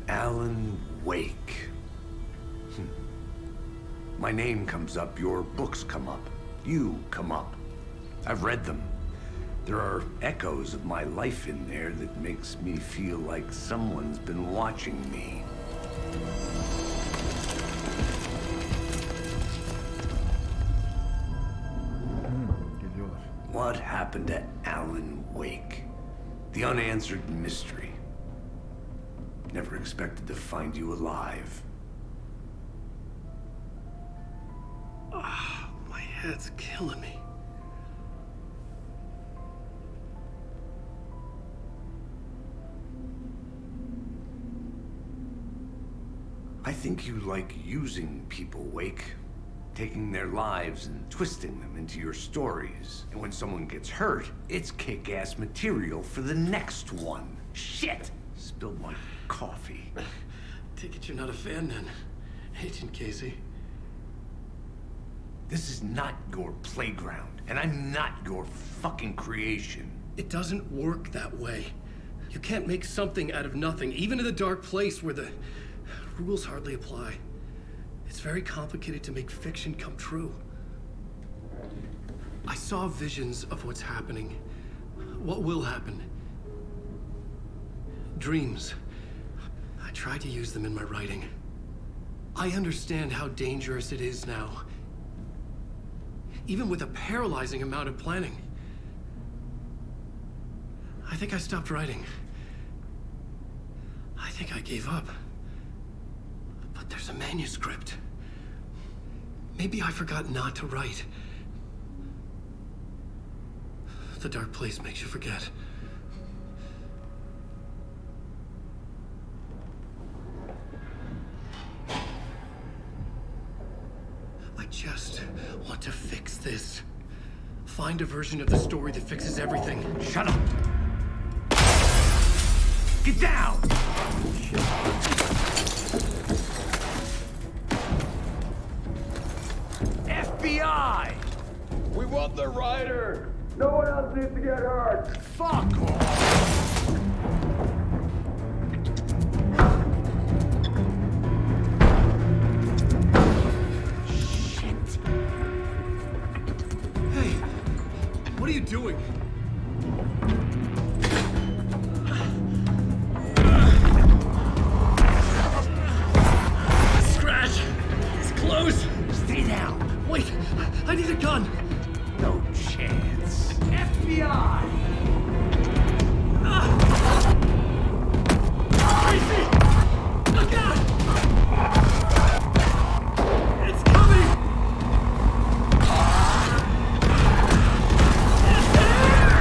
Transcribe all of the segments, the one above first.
Alan Wake. My name comes up, your books come up, you come up. I've read them. There are echoes of my life in there that makes me feel like someone's been watching me. What happened to Alan Wake? The unanswered mystery. Never expected to find you alive. My head's killing me. I think you like using people, Wake. Taking their lives and twisting them into your stories. And when someone gets hurt, it's kick-ass material for the next one. Shit! Spilled my coffee. Take it you're not a fan then, Agent Casey. This is not your playground, and I'm not your fucking creation. It doesn't work that way. You can't make something out of nothing, even in the dark place where the rules hardly apply. It's very complicated to make fiction come true. I saw visions of what's happening, what will happen. Dreams. I tried to use them in my writing. I understand how dangerous it is now. Even with a paralyzing amount of planning. I think I stopped writing. I think I gave up. But there's a manuscript. Maybe I forgot not to write. The dark place makes you forget. I just want to fix this. Find a version of the story that fixes everything. Shut up! Get down! FBI! We want the writer! No one else needs to get hurt! Fuck off! Shit! Hey, what are you doing? Scratch! It's close! Stay down! Wait, I need a gun! No chance. FBI! Crazy! Look out! It's coming! It's there!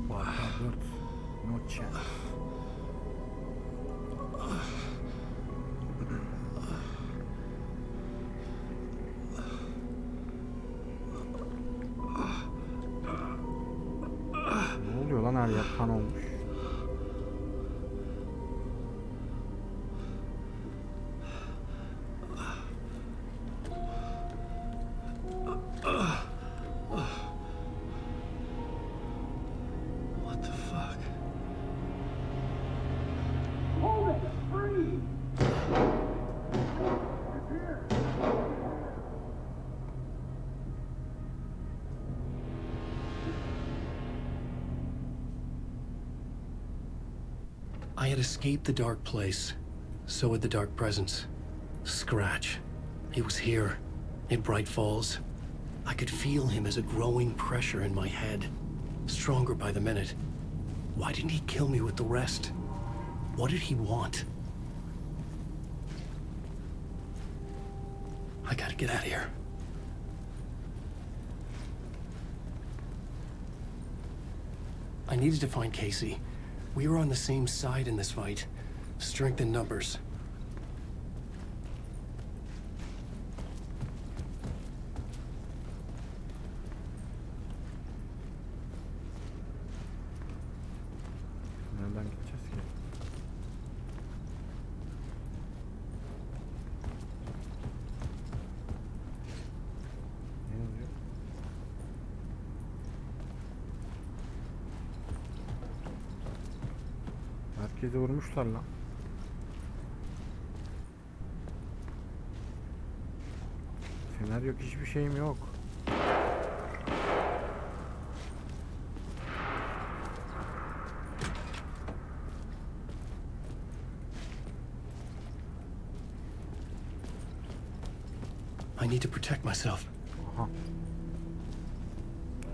Robert, no chance. Ne oluyor lan, her yer kan olmuş. What the fuck? Hold it! Free! I had escaped the dark place. So had the dark presence. Scratch. He was here, in Bright Falls. I could feel him as a growing pressure in my head. Stronger by the minute. Why didn't he kill me with the rest? What did he want? I gotta get out of here. I needed to find Casey. We were on the same side in this fight. Strength in numbers. Herkesi vurmuşlar lan. Fener yok, hiçbir şeyim yok. I need to protect myself. Aha.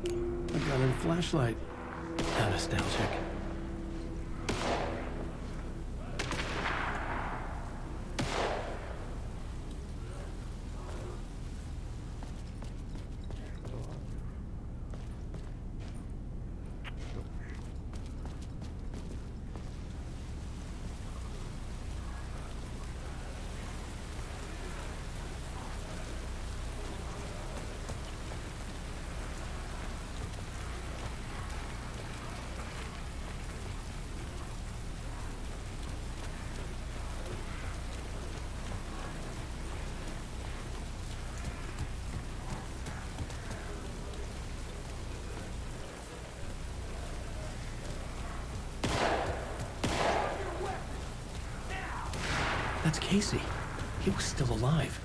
A gun and flashlight. How nostalgic. That's Casey. He was still alive.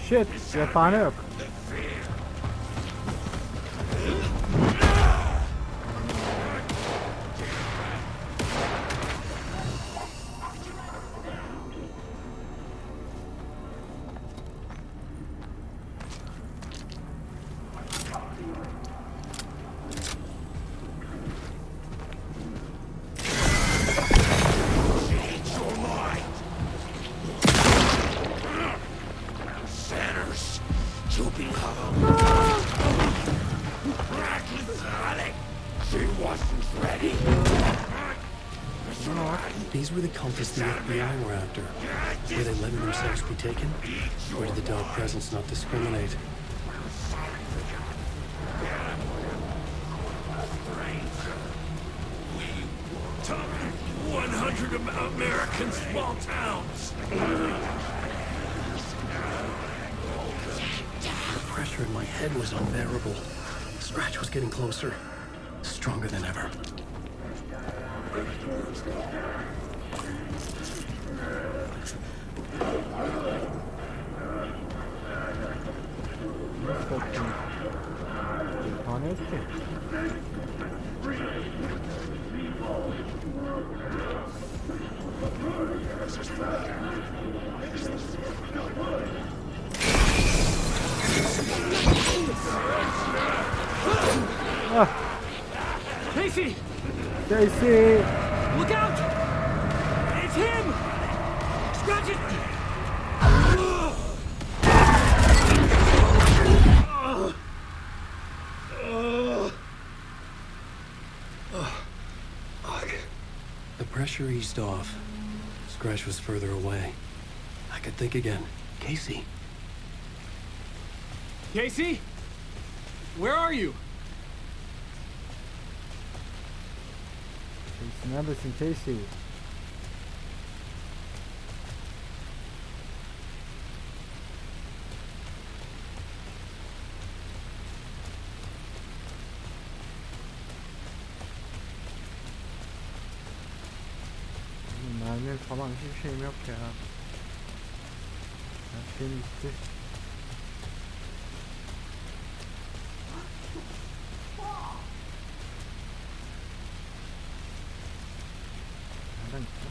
Shit, cephane yok. These were the cultists the FBI were after. Were they letting themselves be taken? Or did the dark presence not discriminate? Top 100 American small towns. The pressure in my head was unbearable. Scratch was getting closer. Stronger than ever. Cephane yok ki. Ah. Casey! Casey! Look out! It's him! Scratch it! The pressure eased off. Scratch was further away. I could think again. Casey. Casey? Where are you? Casey neredesin Casey? Mermi falan hiçbir şeyim yok ya. Her şeyim gitti. Nereden gitti?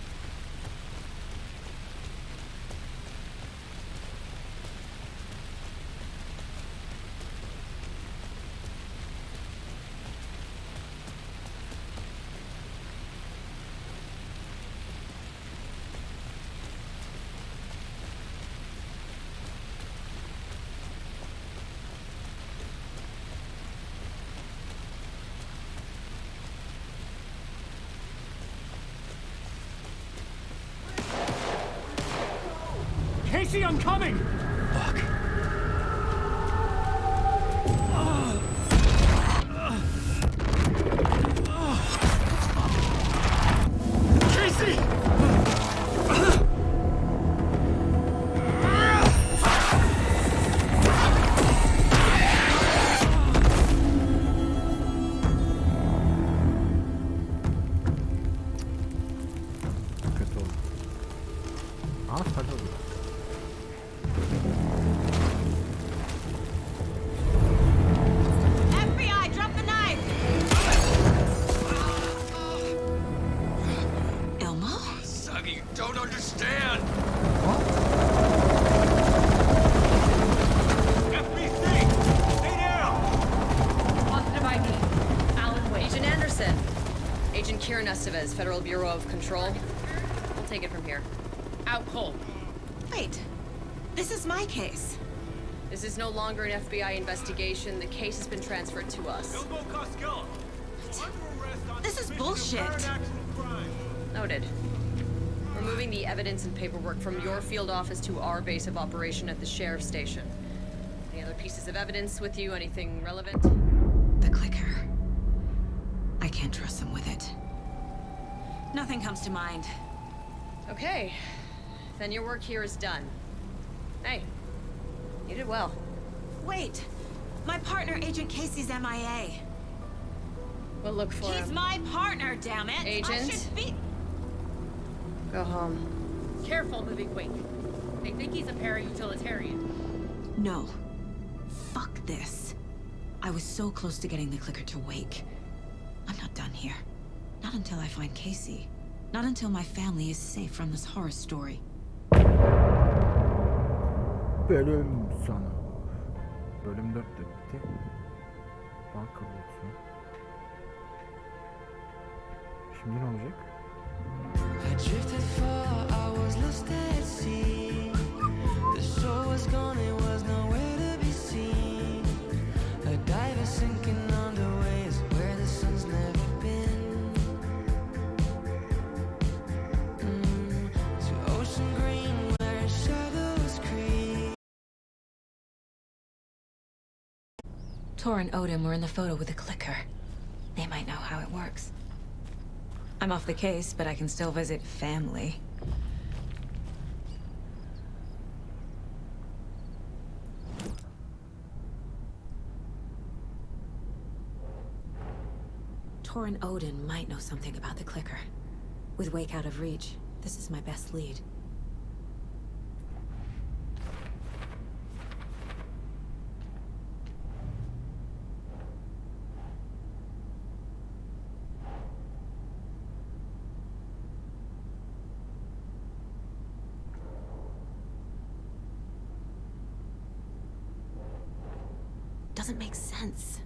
Casey, I'm coming! Fuck. Casey! Kötü oldu. Aa Saga oldu. FBI, drop the knife! Elmo? Saga, you don't understand! FBC! Stay down! Positive ID. Alan Wade. Agent Anderson. Agent Kieran Estevez, Federal Bureau of Control. We'll take it from here. Out cold. Wait. This is my case. This is no longer an FBI investigation. The case has been transferred to us. This is bullshit. Noted. We're moving the evidence and paperwork from your field office to our base of operation at the sheriff's station. Any other pieces of evidence with you? Anything relevant? The clicker. I can't trust them with it. Nothing comes to mind. Okay. Then your work here is done. Hey, you did well. Wait! My partner, Agent Casey's MIA. We'll look for He's him. my partner, damn it! I Agent? should be... Go home. Careful moving quick. They think he's a para-utilitarian. No. Fuck this. I was so close to getting the clicker to wake. I'm not done here. Not until I find Casey. Not until my family is safe from this horror story. Bölüm sonu. Bölüm 4 de bitti. Banka bulsun. Şimdi ne olacak? I drifted far, I was lost at sea. The shore was gone, it was nowhere to be seen. A diver sinking under waves where the sun's never been. To ocean green where shadows creep. Tor and Odin were in the photo with the clicker. They might know how it works. I'm off the case, but I can still visit family. Tor and Odin might know something about the clicker. With Wake out of reach, this is my best lead. Doesn't make sense.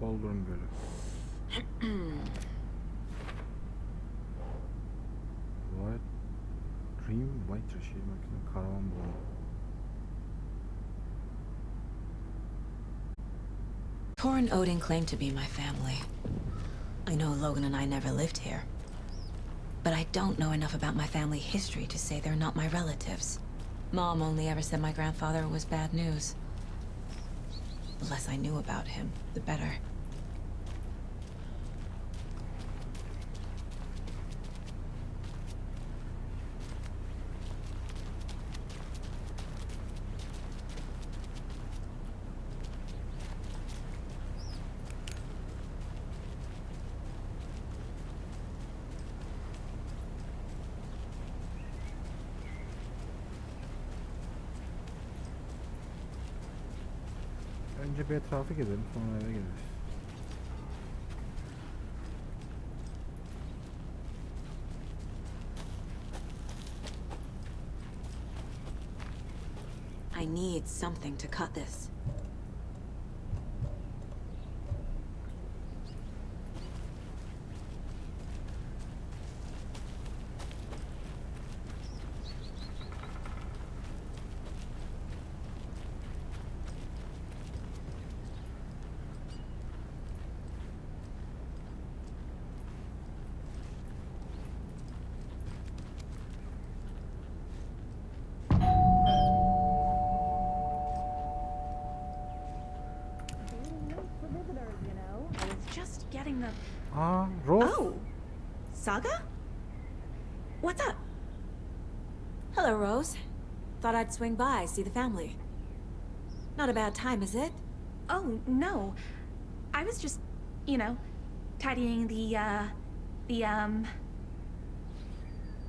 Doldurun Gölü. White Dream White Trash makine karavan bulundu. Tor and Odin claim to be my family. I know Logan and I never lived here. But I don't know enough about my family history to say they're not my relatives. Mom only ever said my grandfather was bad news. The less I knew about him, the better. Önce bir etrafı gezelim, sonra eve geliriz. I need something to cut this. Rose. Oh, Saga? What's up? Hello, Rose. Thought I'd swing by, see the family. Not a bad time, is it? Oh, no. I was just, tidying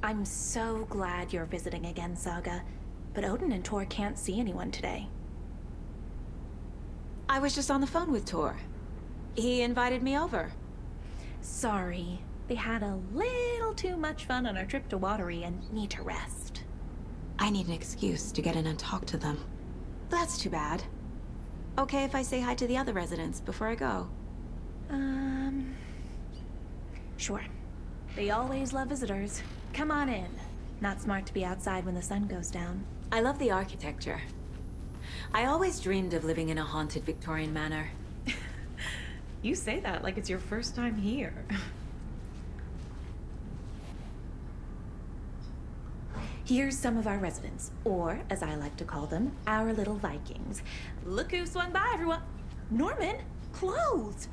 I'm so glad you're visiting again, Saga. But Odin and Tor can't see anyone today. I was just on the phone with Tor. He invited me over. Sorry. They had a little too much fun on our trip to Watery and need to rest. I need an excuse to get in and talk to them. That's too bad. Okay if I say hi to the other residents before I go? Sure. They always love visitors. Come on in. Not smart to be outside when the sun goes down. I love the architecture. I always dreamed of living in a haunted Victorian manor. You say that like it's your first time here. Here's some of our residents, or as I like to call them, our little Vikings. Look who swung by, everyone. Norman, clothes.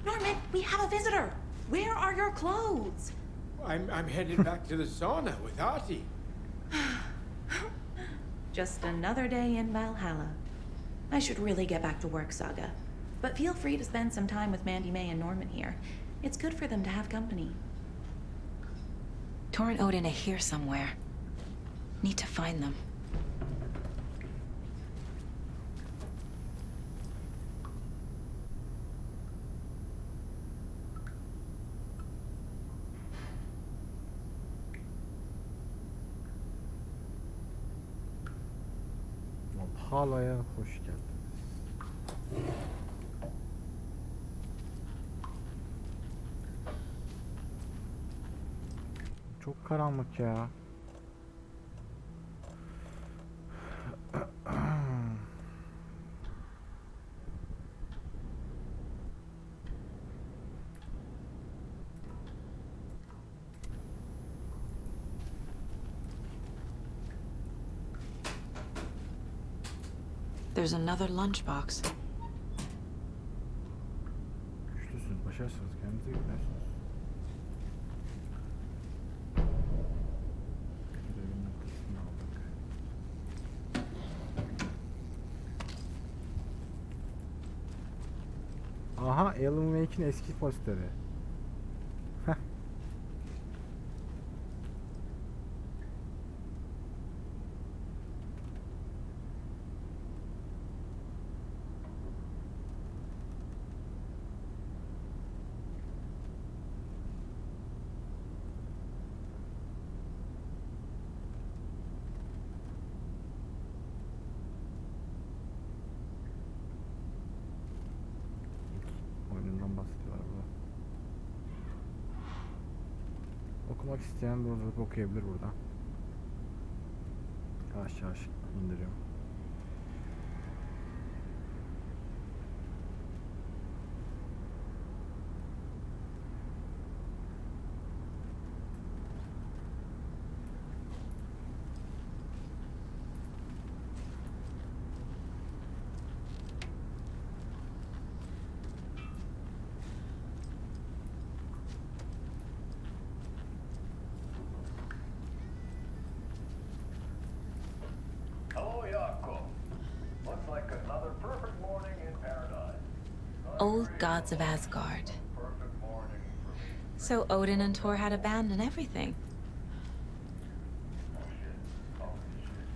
Norman, we have a visitor. Where are your clothes? I'm headed back to the sauna with Artie. Just another day in Valhalla. I should really get back to work, Saga. But feel free to spend some time with Mandy May and Norman here. It's good for them to have company. Tor and Odin are here somewhere. Need to find them. Valhalla'ya hoş geldiniz. Çok karanlık ya. There's another lunchbox. Güçlüsünüz, başarırsınız, kendinize güvenirsiniz. Görevin noktasını aldık. Aha, Alan Wake'in eski posteri. Heh. Oyunundan bahsediyorlar burada. Okumak isteyen burada okuyabilir burada. Yavaş yavaş indiriyorum. Hello, Jakob. Looks like another perfect morning in paradise. Old gods of Asgard. Perfect morning for me. So Odin and Tor had a band and everything. Oh shit. Oh shit.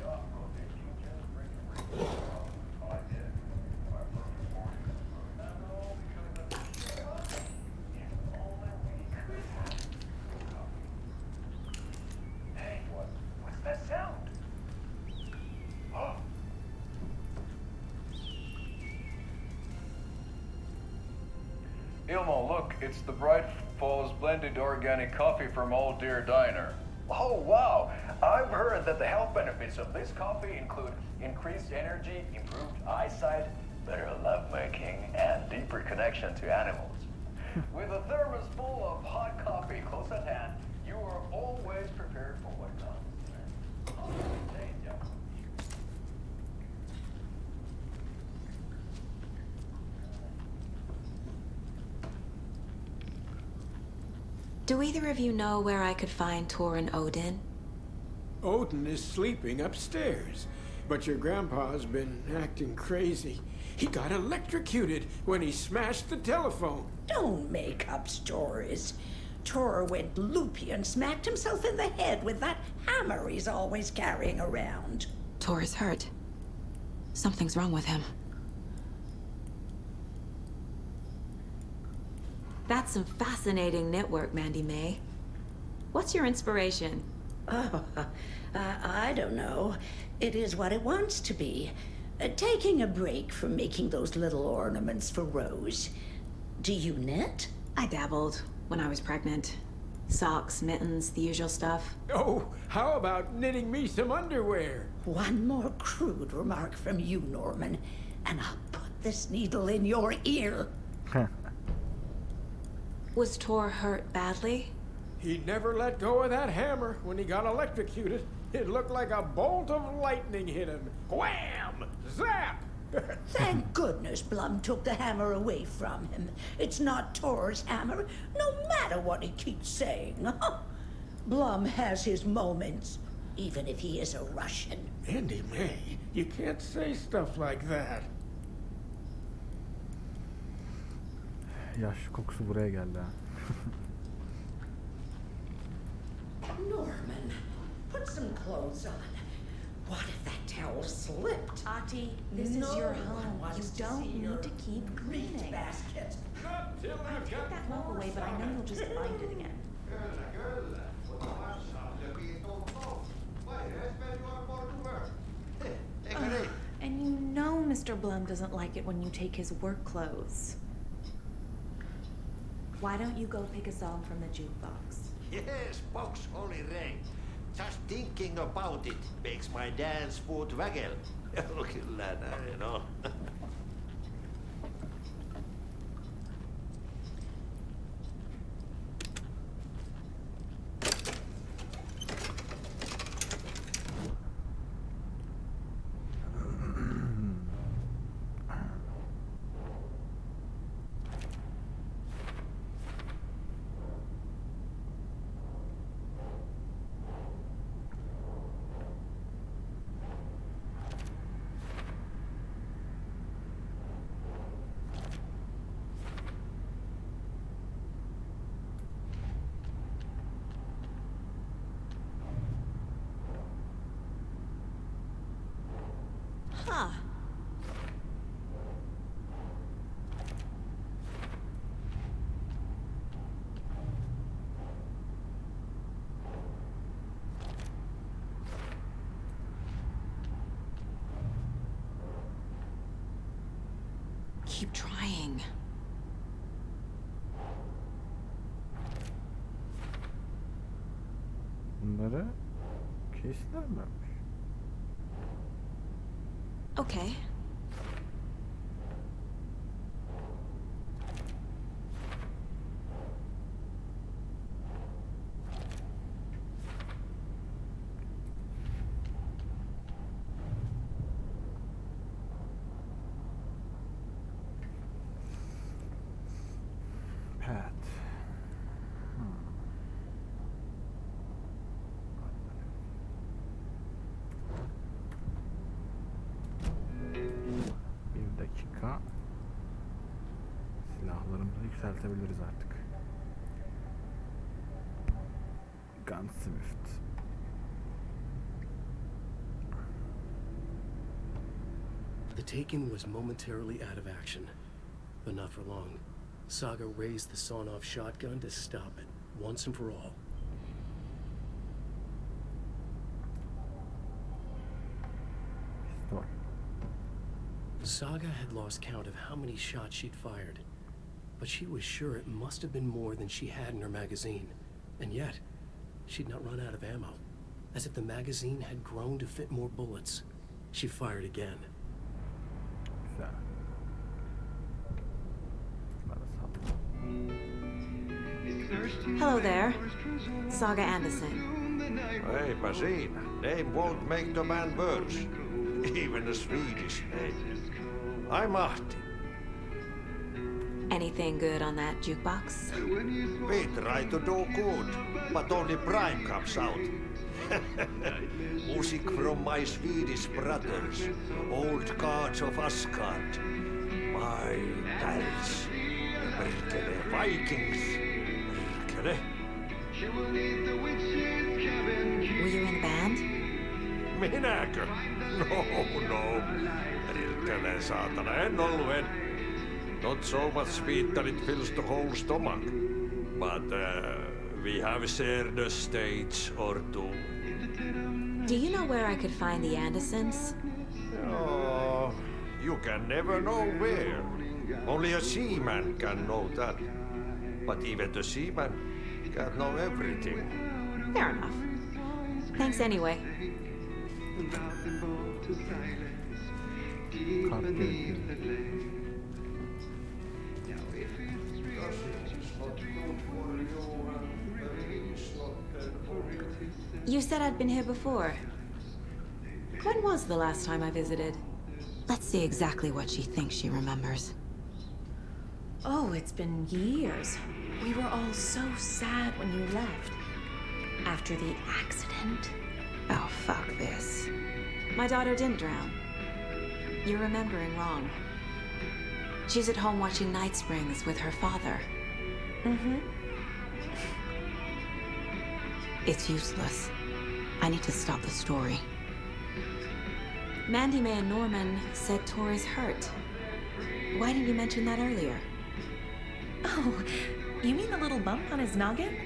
Jakob, Gilmo, look, it's the Bright Falls blended organic coffee from Old Deer Diner. Oh, wow. I've heard that the health benefits of this coffee include increased energy, improved eyesight, better lovemaking, and deeper connection to animals. With a thermos full of hot coffee close at hand, you are always prepared for what comes. Oh, Cynthia. Do either of you know where I could find Torin Odin? Odin is sleeping upstairs, but your grandpa's been acting crazy. He got electrocuted when he smashed the telephone. Don't make up stories. Tor went loopy and smacked himself in the head with that hammer he's always carrying around. Tor is hurt. Something's wrong with him. That's some fascinating network, Mandy May. What's your inspiration? Oh, I don't know. It is what it wants to be. Taking a break from making those little ornaments for Rose. Do you knit? I dabbled when I was pregnant. Socks, mittens, the usual stuff. Oh, how about knitting me some underwear? One more crude remark from you, Norman, and I'll put this needle in your ear. Was Tor hurt badly? He never let go of that hammer when he got electrocuted. It looked like a bolt of lightning hit him. Wham! Zap! Thank goodness Blum took the hammer away from him. It's not Tor's hammer, no matter what he keeps saying. Blum has his moments, even if he is a Russian. Mandy May, you can't say stuff like that. Yaş kokusu buraya geldi ha. Norman, put some clothes on. What if that towel slipped? Ati, this is your home. You don't need to keep cleaning. Basket. I'll take that mop away, but I know you'll just find it again. And you know Mr. Blum doesn't like it when you take his work clothes. Why don't you go pick a song from the jukebox? Yes, box only rang. Just thinking about it makes my dance foot waggle. Look at that, you know. Huh. Keep trying. Bunları kestiler mi? Okay. Pat. Bir dakika. Silahlarımızı yükseltebiliriz artık. Gunsmith. The Taken was momentarily out of action, but not for long. Saga raised the sawn-off shotgun to stop it, once and for all. Pistol. Saga had lost count of how many shots she'd fired. but she was sure it must have been more than she had in her magazine. And yet, she'd not run out of ammo. As if the magazine had grown to fit more bullets. She fired again. Güzel. Bunları saldım. Hello there. Saga Anderson. Hey, Basin. Name won't make the man worse. Even a Swedish name. I'm Ahti. Anything good on that jukebox? We try to do good, but only Prime comes out. Music from my Swedish brothers, old gods of Asgard. My pals. Perkele Vikings. Perkele. Were you in a band? Minäkö? No. Perkele saatana, en ollut en. Not so much sweet that it fills the whole stomach. But we have shared a stage or two. Do you know where I could find the Andersons? Oh, you can never know where. Only a seaman can know that. But even the seaman can't know everything. Fair enough. Thanks anyway. Kart gerekiyor. You said I'd been here before. When was the last time I visited? Let's see exactly what she thinks she remembers. Oh, it's been years. We were all so sad when you left. After the accident. Oh, fuck this. My daughter didn't drown. You're remembering wrong. She's at home watching Night Springs with her father. Mm-hmm. It's useless. I need to stop the story. Mandy May and Norman said Tor is hurt. Why didn't you mention that earlier? Oh, you mean the little bump on his noggin?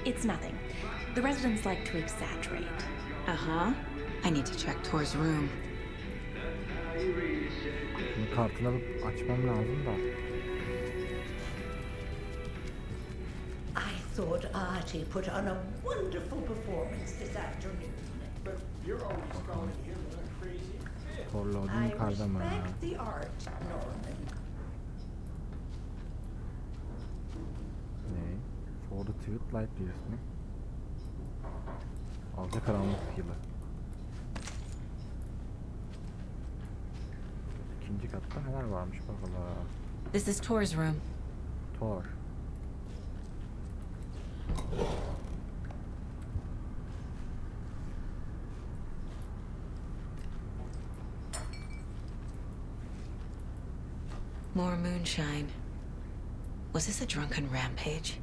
It's nothing. The residents like to exaggerate. Uh-huh. I need to check Tor's room. Şimdi kartını alıp açmam lazım da. I thought Artie put on a wonderful performance this afternoon. But you're always calling him a crazy fit. Torla odun I yukarıda mı? respect the art, Norman. Ne? For the Twilight light diyorsun. Alacakaranlık yılı. İkinci katta neler varmış bakalım. This is Tor's room. Tor. More moonshine. Was this a drunken rampage?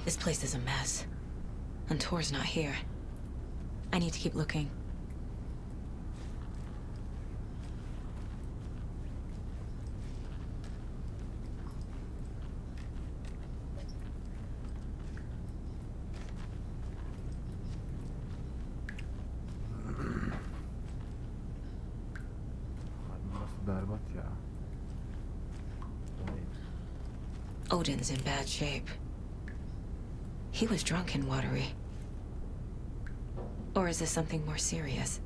This place is a mess. And Tor's not here. I need to keep looking. Burası berbat ya. Odin's in bad shape. He was drunk and watery. Or is this something more serious?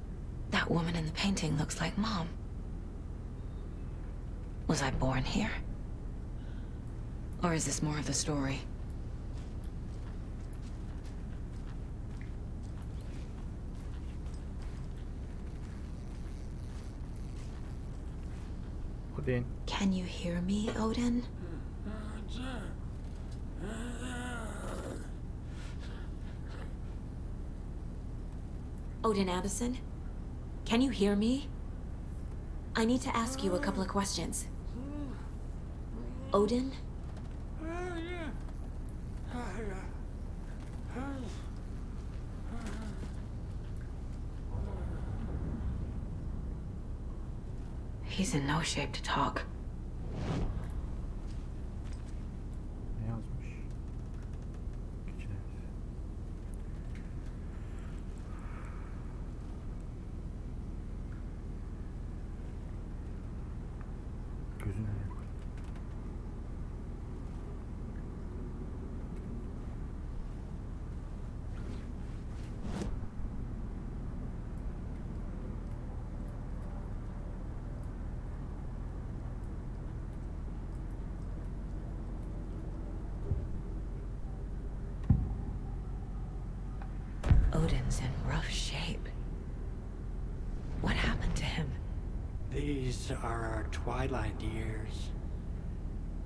That woman in the painting looks like Mom. Was I born here? Or is this more of the story? Odin. Can you hear me, Odin? Odin Anderson? Can you hear me? I need to ask you a couple of questions. Odin? He's in no shape to talk. Ne yazmış? Geçelim. These are our twilight years.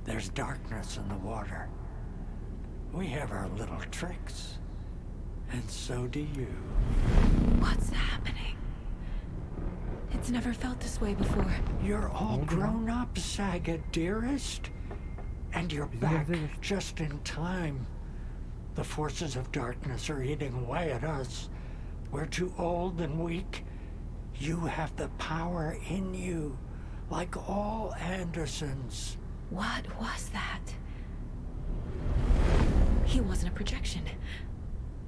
There's darkness in the water. We have our little tricks. And so do you. What's happening? It's never felt this way before. You're all grown up, Saga, dearest. And you're back just in time. The forces of darkness are eating away at us. We're too old and weak. You have the power in you, like all Andersons. What was that? He wasn't a projection.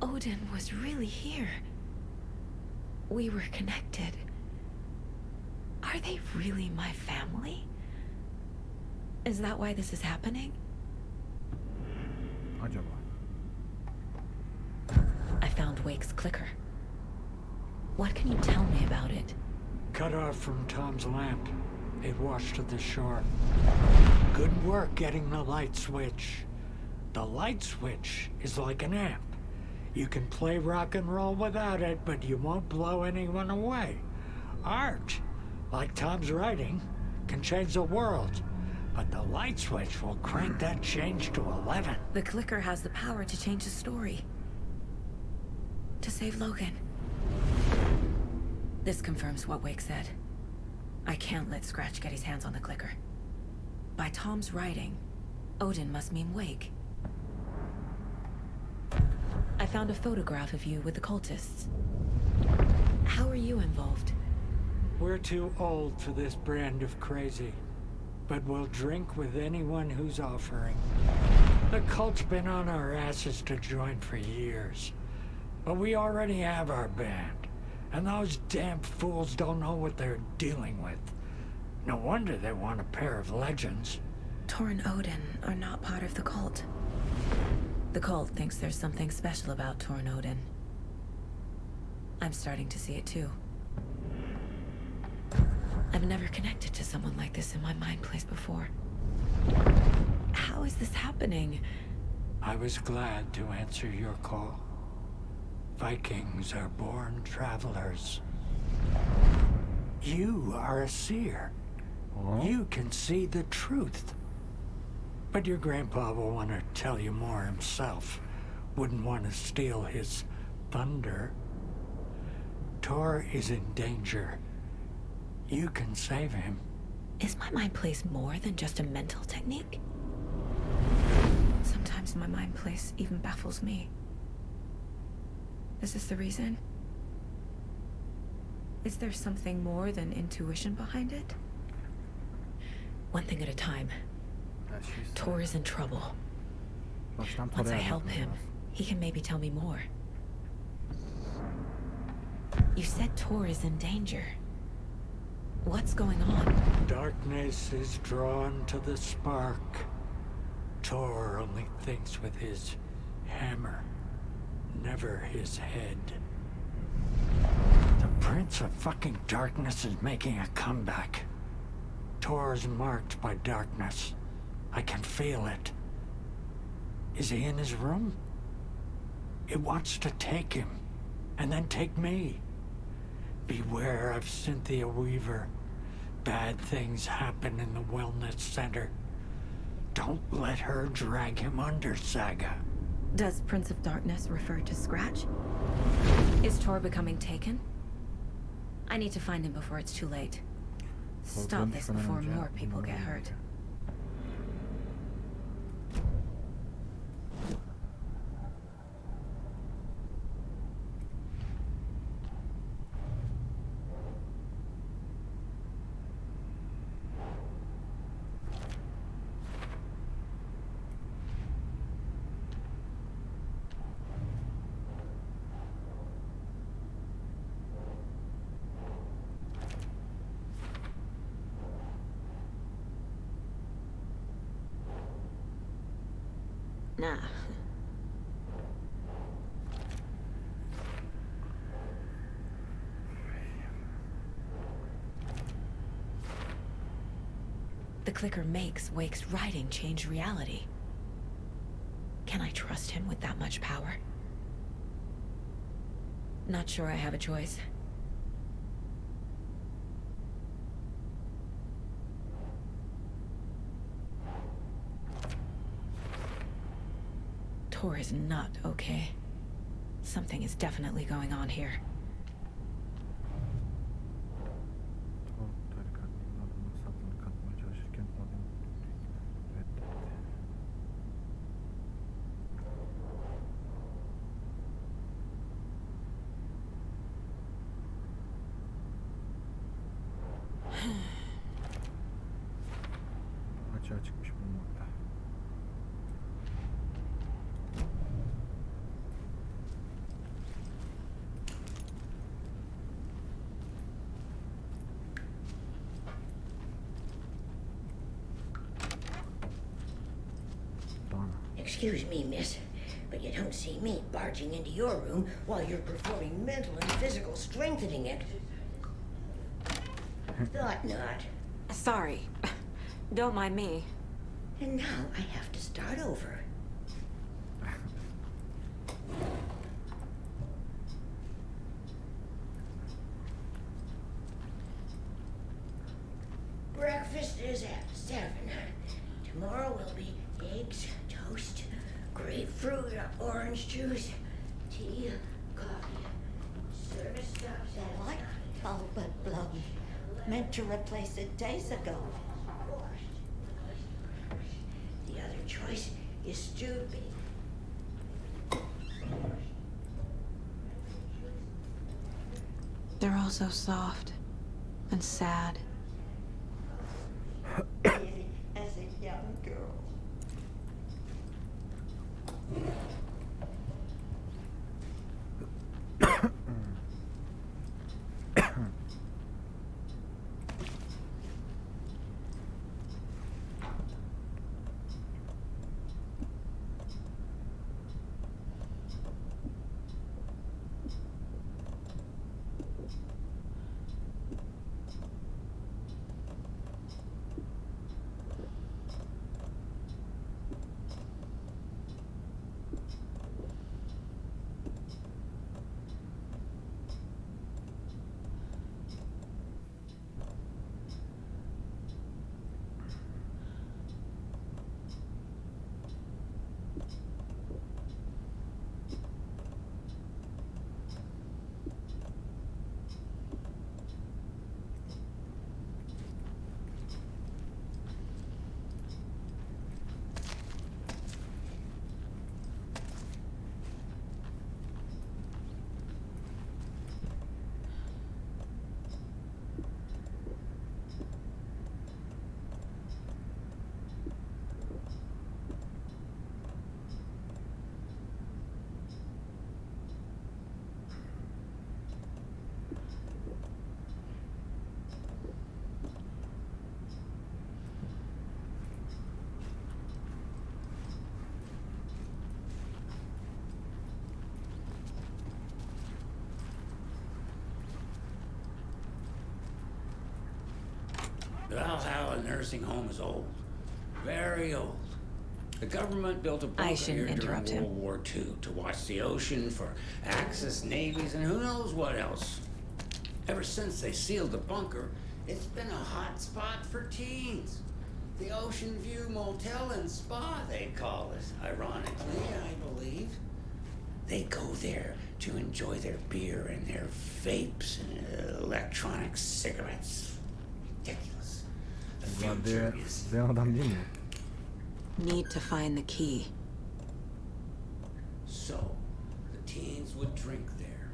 Odin was really here. We were connected. Are they really my family? Is that why this is happening? Acaba? I found Wake's clicker. What can you tell me about it? Cut off from Tom's lamp. It washed to the shore. Good work getting the light switch. The light switch is like an amp. You can play rock and roll without it, but you won't blow anyone away. Art, like Tom's writing, can change the world. But the light switch will crank that change to 11. The clicker has the power to change the story. To save Logan. This confirms what Wake said. I can't let Scratch get his hands on the clicker. By Tom's writing, Odin must mean Wake. I found a photograph of you with the cultists. How are you involved? We're too old for this brand of crazy, but we'll drink with anyone who's offering. The cult's been on our asses to join for years, but we already have our band, and those damn fools don't know what they're dealing with. No wonder they want a pair of legends. Tor and Odin are not part of the cult. The cult thinks there's something special about Tor and Odin. I'm starting to see it too. I've never connected to someone like this in my mind place before. How is this happening? I was glad to answer your call. Vikings are born travelers. You are a seer. You can see the truth. But your grandpa will want to tell you more himself. Wouldn't want to steal his thunder. Tor is in danger. You can save him. Is my mind place more than just a mental technique? Sometimes my mind place even baffles me. Is this the reason? Is there something more than intuition behind it? One thing at a time. Tor is in trouble. Once I help him, he can maybe tell me more. You said Tor is in danger. What's going on? Darkness is drawn to the spark. Tor only thinks with his hammer, never his head. The Prince of fucking Darkness is making a comeback. Tor's marked by darkness. I can feel it. Is he in his room? It wants to take him, and then take me. Beware of Cynthia Weaver. Bad things happen in the wellness center. Don't let her drag him under, Saga. Does Prince of Darkness refer to Scratch? Is Tor becoming taken? I need to find him before it's too late. Stop this before more people get hurt. Nah. The clicker makes Wake's writing change reality. Can I trust him with that much power? Not sure I have a choice. Tor is not okay. Something is definitely going on here. Tor tarikatının adını sapını katmaya çalışırken adam reddetti. Açığa çıkmış bulunmakta. Excuse me, miss, but you don't see me barging into your room while you're performing mental and physical strengthening it. Thought not. Sorry. Don't mind me. And now I have to start over. Breakfast is at 7. Tomorrow will be eggs, toast, grapefruit, orange juice, tea, coffee. Service stops at what? Oh, but Blum meant to replace it days ago. The other choice is stewed beef. They're all so soft and sad. As a young girl. Valhalla nursing home is old. Very old. The government built a bunker here during World War II to watch the ocean for Axis navies and who knows what else. Ever since they sealed the bunker, it's been a hot spot for teens. The Ocean View Motel and Spa, they call it. Ironically, I believe. They go there to enjoy their beer and their vapes and electronic cigarettes. Ridiculous. The future is... adam değil mi? Need to find the key. So, the teens would drink there,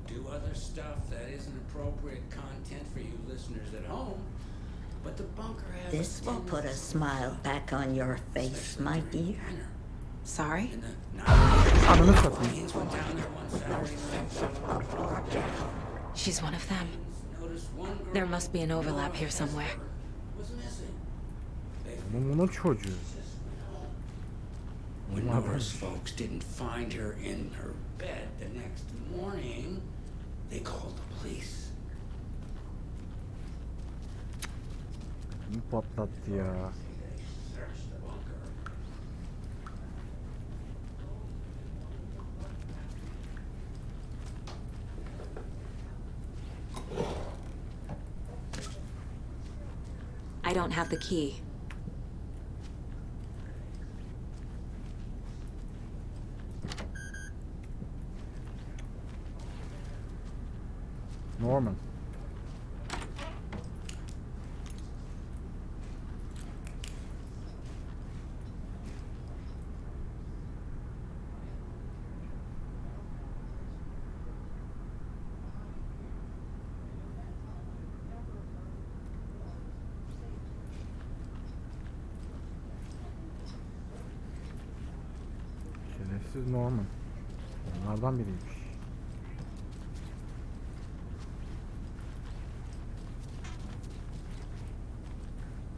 do other stuff that isn't appropriate content for you listeners at home, but the bunker has... This will put a smile back on your face, my dear. Sorry? Ananı satayım. She's one of them. There must be an overlap here somewhere. Bunun çocuğu. When Nora's folks didn't find her in her bed the next morning, they called the police. Bunu patlattı ya. I don't have the key. Norman. Şerefsiz Norman. Onlardan biriymiş.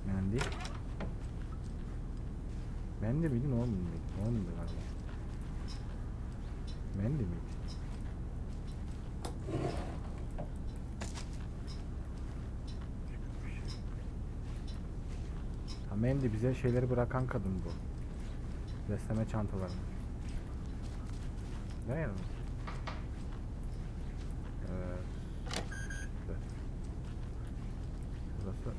Mandy. Mandy miydi, Norman mıydı? Norman'dı galiba. Mandy miydi? Ha, Mandy bize şeyleri bırakan kadın bu. Besleme çantalarını. Ne yani? Burası.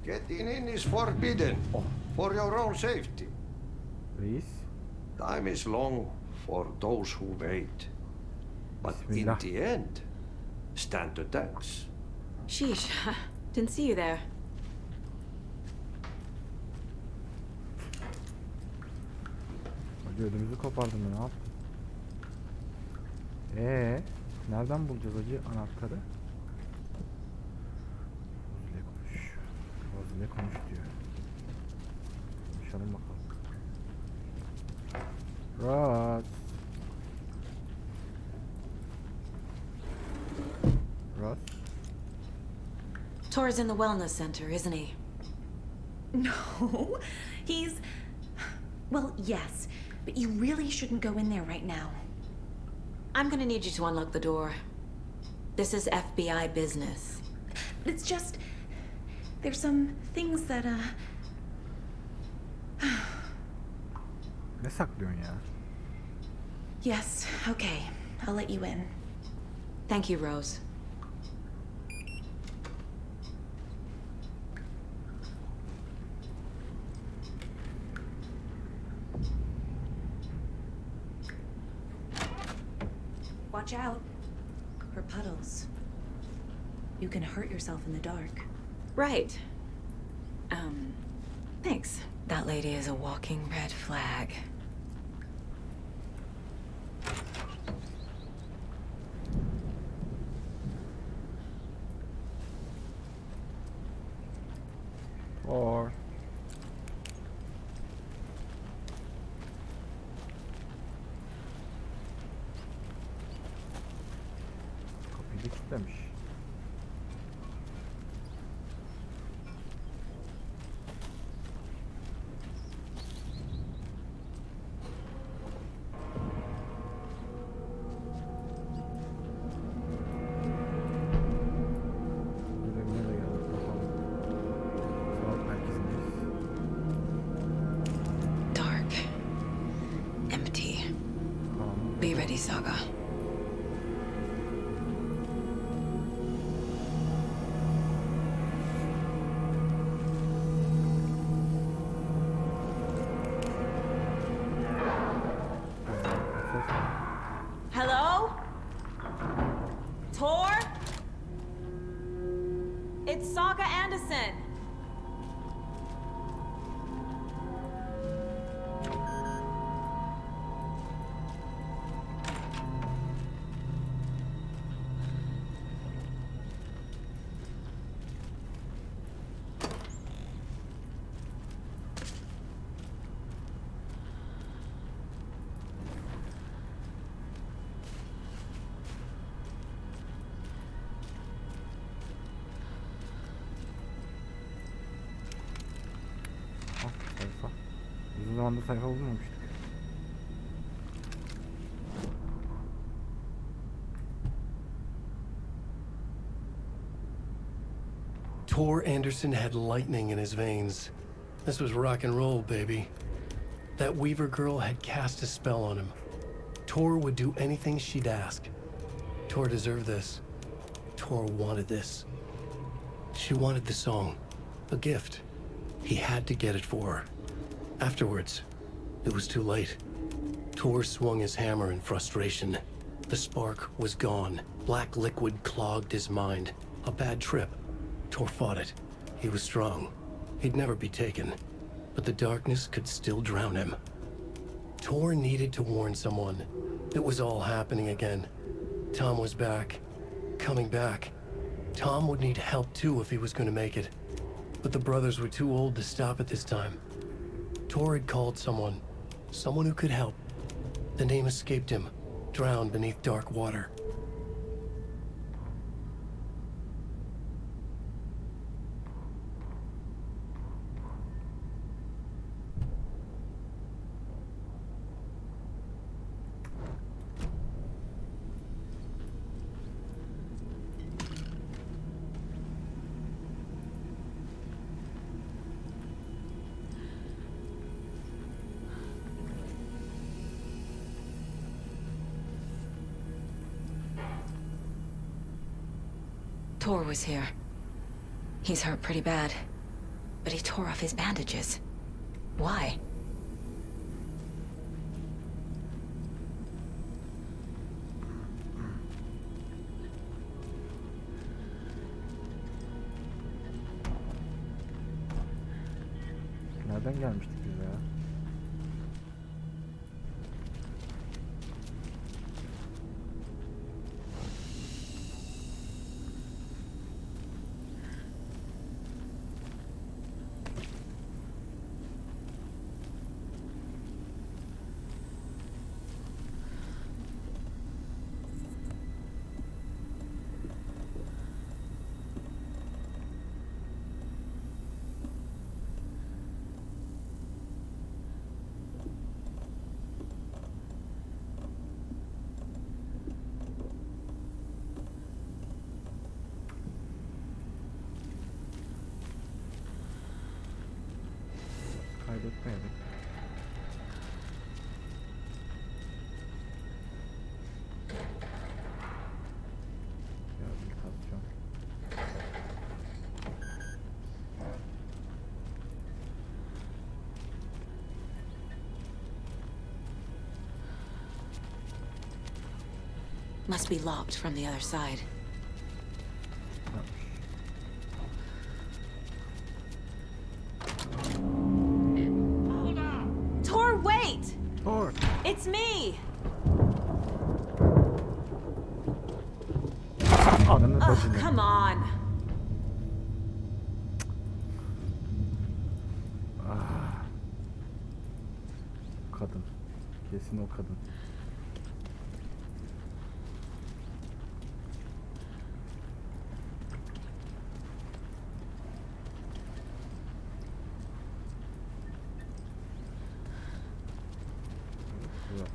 Getting in is forbidden for your own safety. Reis. Time is long for those who wait. But in Bismillah. the end, stand the thanks. Sheesh. Didn't see you there. Hadi ödümüzü kopardın mı, ne yaptın? Nereden bulacağız acı anahtarı? Rozile konuş. Rozile konuş diyor. Konuşalım bakalım. Roz. Roz. Tor's in the wellness center, isn't he? No, he's... Well, yes, but you really shouldn't go in there right now. I'm gonna need you to unlock the door. This is FBI business. It's just... There's some things that, Ne saklıyorsun ya? Yes, okay. I'll let you in. Thank you, Rose. Watch out for puddles. You can hurt yourself in the dark. Right. Thanks. That lady is a walking red flag. Or... Kapıyı da kilitlemiş. Görevine de geldik bakalım. Sağlık merkezindeyiz. Dark. Empty. Karanlık. Be ready, Saga. Ses var. Hello? Tor? It's Saga Anderson. Bak, sayfa. Uzun zamandır sayfa bulmamıştık. Tor Anderson had lightning in his veins. This was rock and roll, baby. That Weaver girl had cast a spell on him. Tor would do anything she'd ask. Tor deserved this. Tor wanted this. She wanted the song. A gift. He had to get it for her. Afterwards, it was too late. Tor swung his hammer in frustration. The spark was gone. Black liquid clogged his mind. A bad trip. Tor fought it. He was strong. He'd never be taken. But the darkness could still drown him. Tor needed to warn someone. It was all happening again. Tom was back. Coming back. Tom would need help too if he was going to make it. But the brothers were too old to stop at this time. Tor had called someone. Someone who could help. The name escaped him. Drowned beneath dark water. Tor was here. He's hurt pretty bad. But he tore off his bandages. Why? Nereden gelmiştik biz ya? Kaybetmeyelim. Ya bir kazacağım. Must be locked from the other side. Tor, wait! Tor! It's me! Ananı Oh, bacını. come on. Kadın. Kesin o kadın. Yok.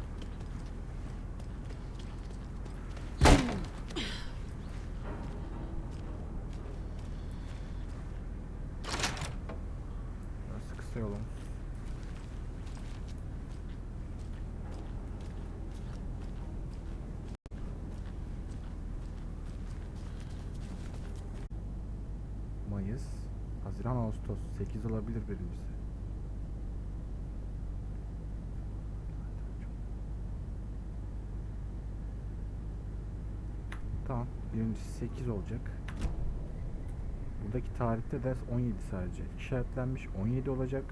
Burası kısa yolum. Mayıs, Haziran, Ağustos 8 olabilir birincisi. Tamam, birincisi 8 olacak. Buradaki tarihte ders 17 sadece. İşaretlenmiş 17 olacak.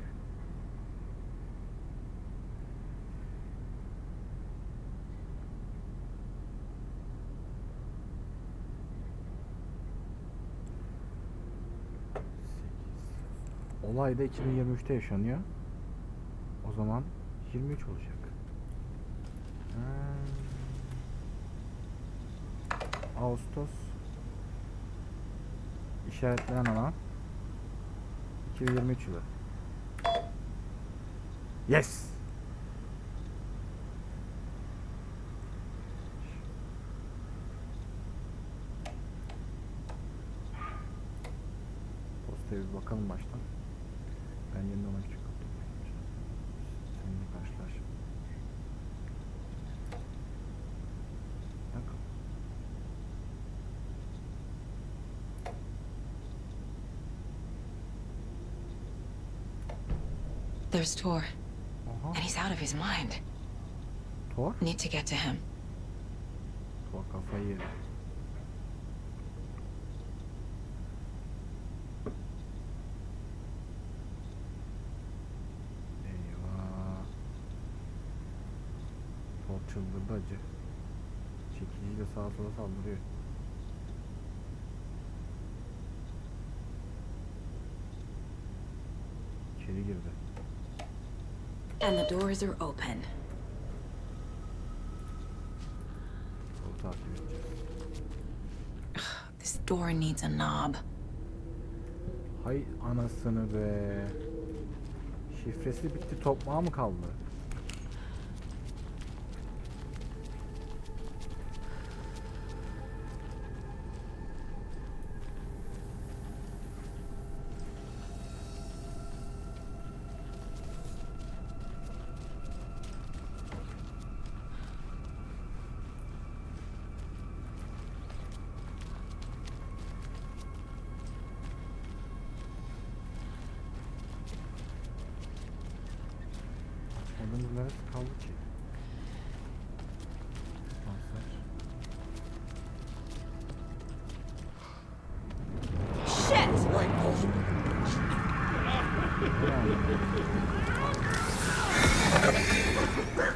Olay da 2023'te yaşanıyor. O zaman 23 olacak. Ağustos işaretlenen alan 2023 yılı. Yes! Postaya bir bakalım baştan. Ben yeniden ona küçük kaptım. Seninle karşılaş. Bakalım. There's Tor. And he's out of his mind. Tor? Need to get to him. Baba kafayı yedi. Eyvah. Thor çıldırdı acı. Çekiciyle sağa sola saldırıyor. İçeri girdi. And the doors are open. Onu takip edeceğiz. This door needs a knob. Hay anasını be. Şifresi bitti, tokmağı mı kaldı? Adamız neresi kaldı ki? Asansör. Shit!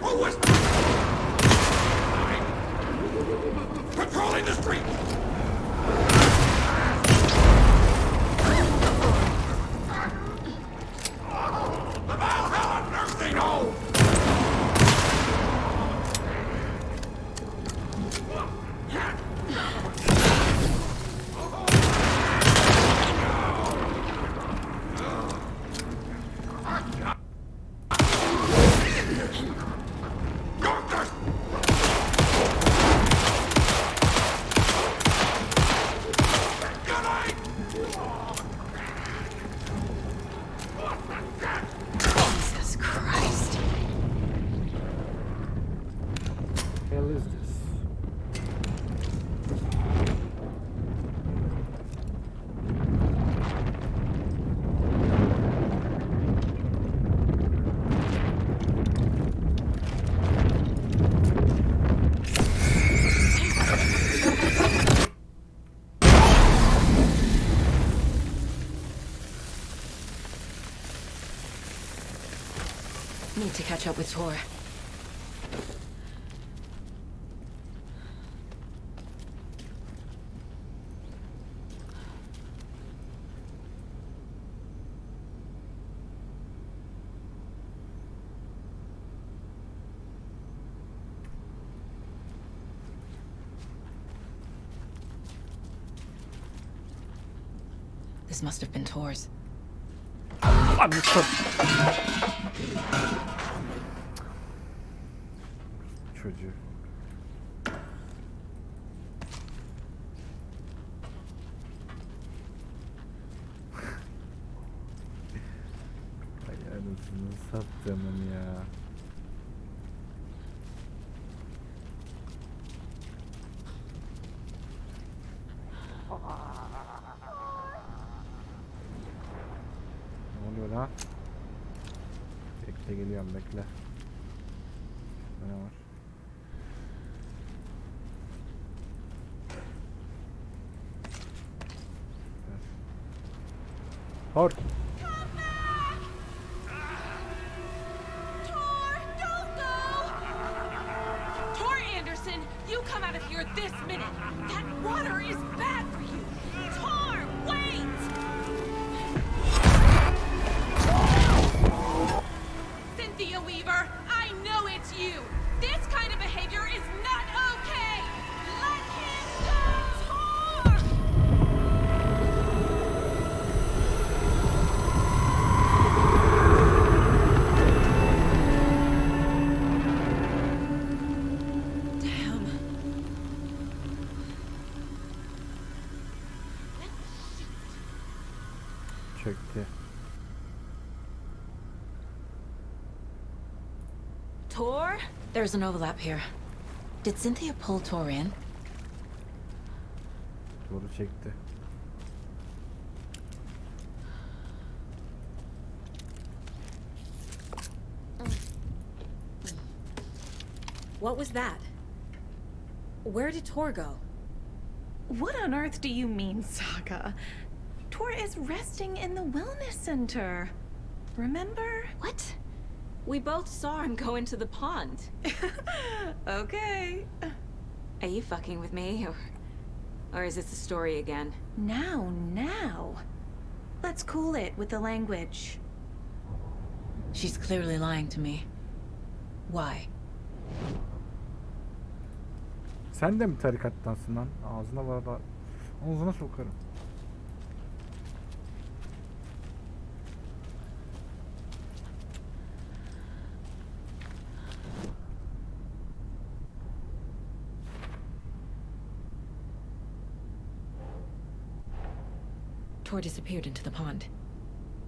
Who was patrolling the street? The Valhalla nursing home! Jesus Christ. Hell is this? Need to catch up with Tor. This must have been Tor's. Çocuğu. Ay anasını sattığımın ya. Ne oluyor lan? Bekle, geliyorum, bekle. Ne var? Thor. Tor Anderson, you come out of here this minute. That water is bad for you. Tor, wait! Cynthia Weaver, I know it's you. This kind of behavior is not okay. Let him go, Tor! Damn. Çöktü. Tor? There's an overlap here. Did Cynthia pull Tor in? Doğru çekti. What was that? Where did Tor go? What on earth do you mean, Saga? Tor is resting in the wellness center. Remember? What? We both saw him go into the pond. Okay. Are you fucking with me, or is this the story again? Now. Let's cool it with the language. She's clearly lying to me. Why? Sen de mi tarikattansın lan? Ağzına var da ağzına sokarım. Tor disappeared into the pond.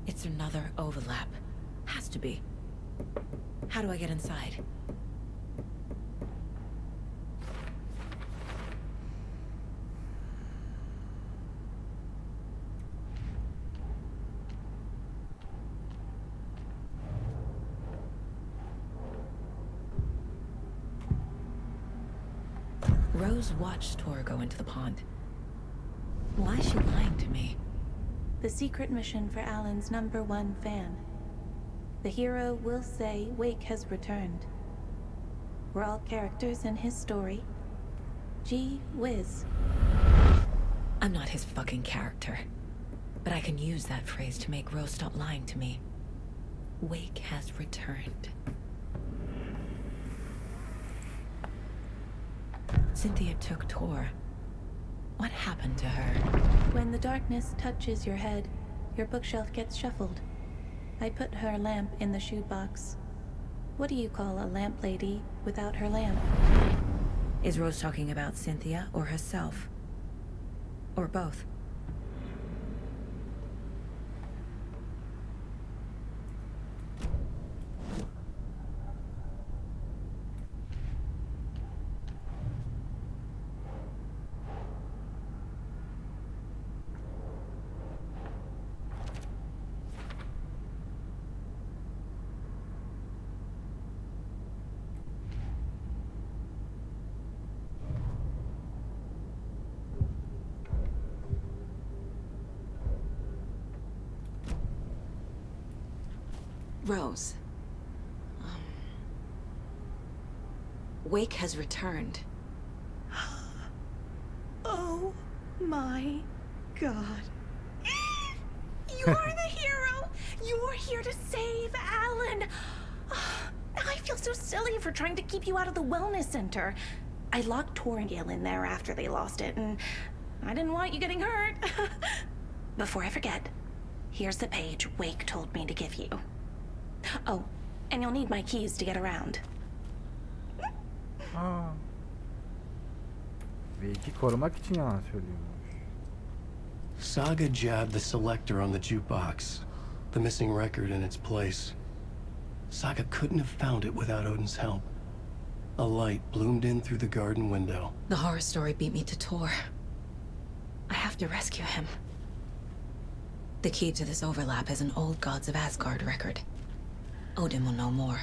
It's another overlap. Has to be. How do I get inside? Rose watched Tor go into the pond. Why is she lying to me? The secret mission for Alan's #1 fan. The hero will say Wake has returned. We're all characters in his story. Gee whiz. I'm not his fucking character. But I can use that phrase to make Rose stop lying to me. Wake has returned. Cynthia took Tor. What happened to her? When the darkness touches your head, your bookshelf gets shuffled. I put her lamp in the shoebox. What do you call a lamp lady without her lamp? Is Rose talking about Cynthia or herself? Or both? Rose. Wake has returned. Oh my God. You're the hero! You're here to save Alan! I feel so silly for trying to keep you out of the wellness center. I locked Torringale in there after they lost it, and I didn't want you getting hurt. Before I forget, here's the page Wake told me to give you. Oh, and you'll need my keys to get around. Belki korumak için yalan söylüyormuş. Saga jabbed the selector on the jukebox, the missing record in its place. Saga couldn't have found it without Odin's help. A light bloomed in through the garden window. The horror story beat me to Tor. I have to rescue him. The key to this overlap is an old Gods of Asgard record. Odin will know more.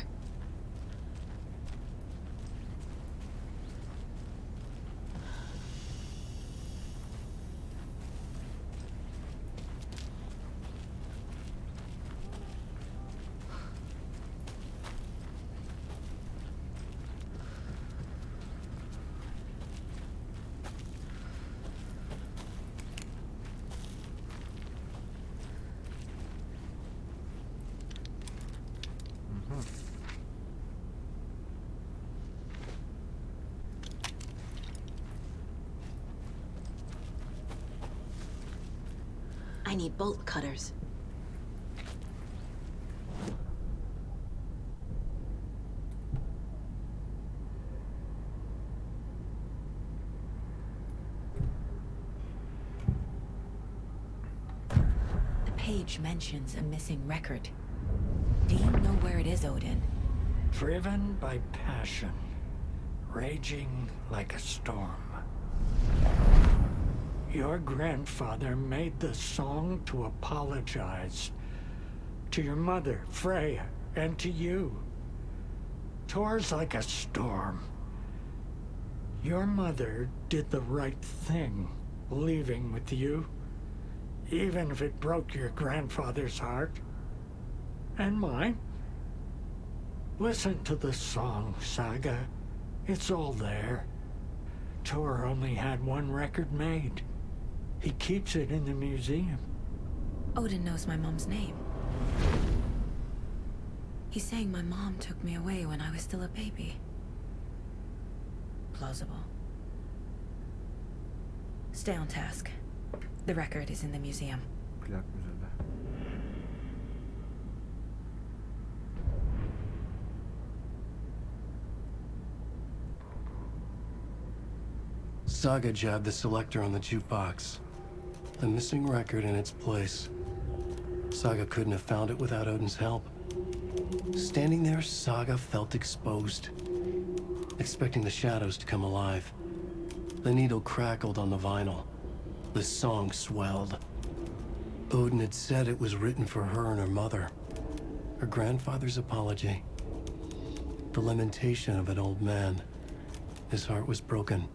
I need bolt cutters. The page mentions a missing record. Do you know where it is, Odin? Driven by passion, raging like a storm. Your grandfather made the song to apologize to your mother, Freya, and to you. Tor's like a storm. Your mother did the right thing, leaving with you, even if it broke your grandfather's heart. And mine. Listen to the song, Saga. It's all there. Tor only had one record made. He keeps it in the museum. Odin knows my mom's name. He's saying my mom took me away when I was still a baby. Plausible. Stay on task. The record is in the museum. Plak müzede. Saga jabbed the selector on the jukebox. The missing record in its place. Saga couldn't have found it without Odin's help. Standing there, Saga felt exposed, expecting the shadows to come alive. The needle crackled on the vinyl. The song swelled. Odin had said it was written for her and her mother. Her grandfather's apology. The lamentation of an old man. His heart was broken,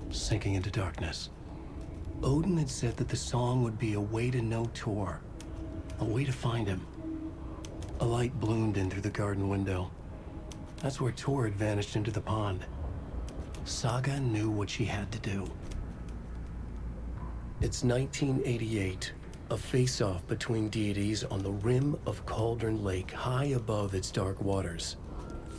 sinking into darkness. Odin had said that the song would be a way to know Tor, a way to find him. A light bloomed in through the garden window. That's where Tor had vanished into the pond. Saga knew what she had to do. It's 1988, a face-off between deities on the rim of Cauldron Lake, high above its dark waters.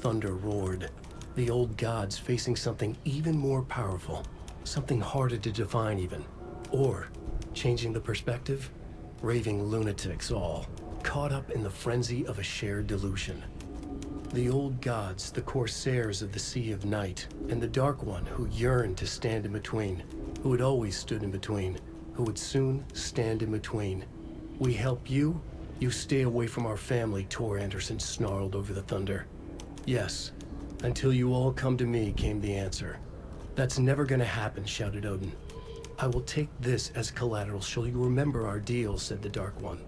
Thunder roared, the old gods facing something even more powerful, something harder to define even. Or, changing the perspective, raving lunatics all, caught up in the frenzy of a shared delusion. The old gods, the corsairs of the Sea of Night, and the Dark One who yearned to stand in between, who had always stood in between, who would soon stand in between. We help you, you stay away from our family, Tor Anderson snarled over the thunder. Yes, until you all come to me, came the answer. That's never gonna happen, shouted Odin. I will take this as collateral. Shall you remember our deal, said the Dark One.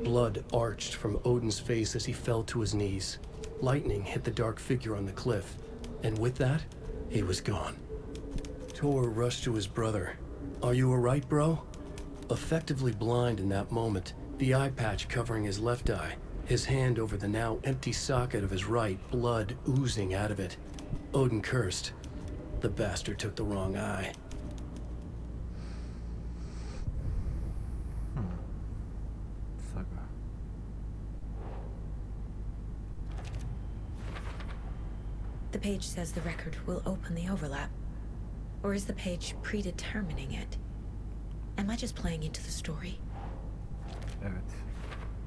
Blood arched from Odin's face as he fell to his knees. Lightning hit the dark figure on the cliff, and with that, he was gone. Tor rushed to his brother. Are you all right, bro? Effectively blind in that moment, the eye patch covering his left eye, his hand over the now empty socket of his right, blood oozing out of it. Odin cursed. The bastard took the wrong eye. Saga. The page says the record will open the overlap. Or is the page predetermining it? Am I just playing into the story? Evet.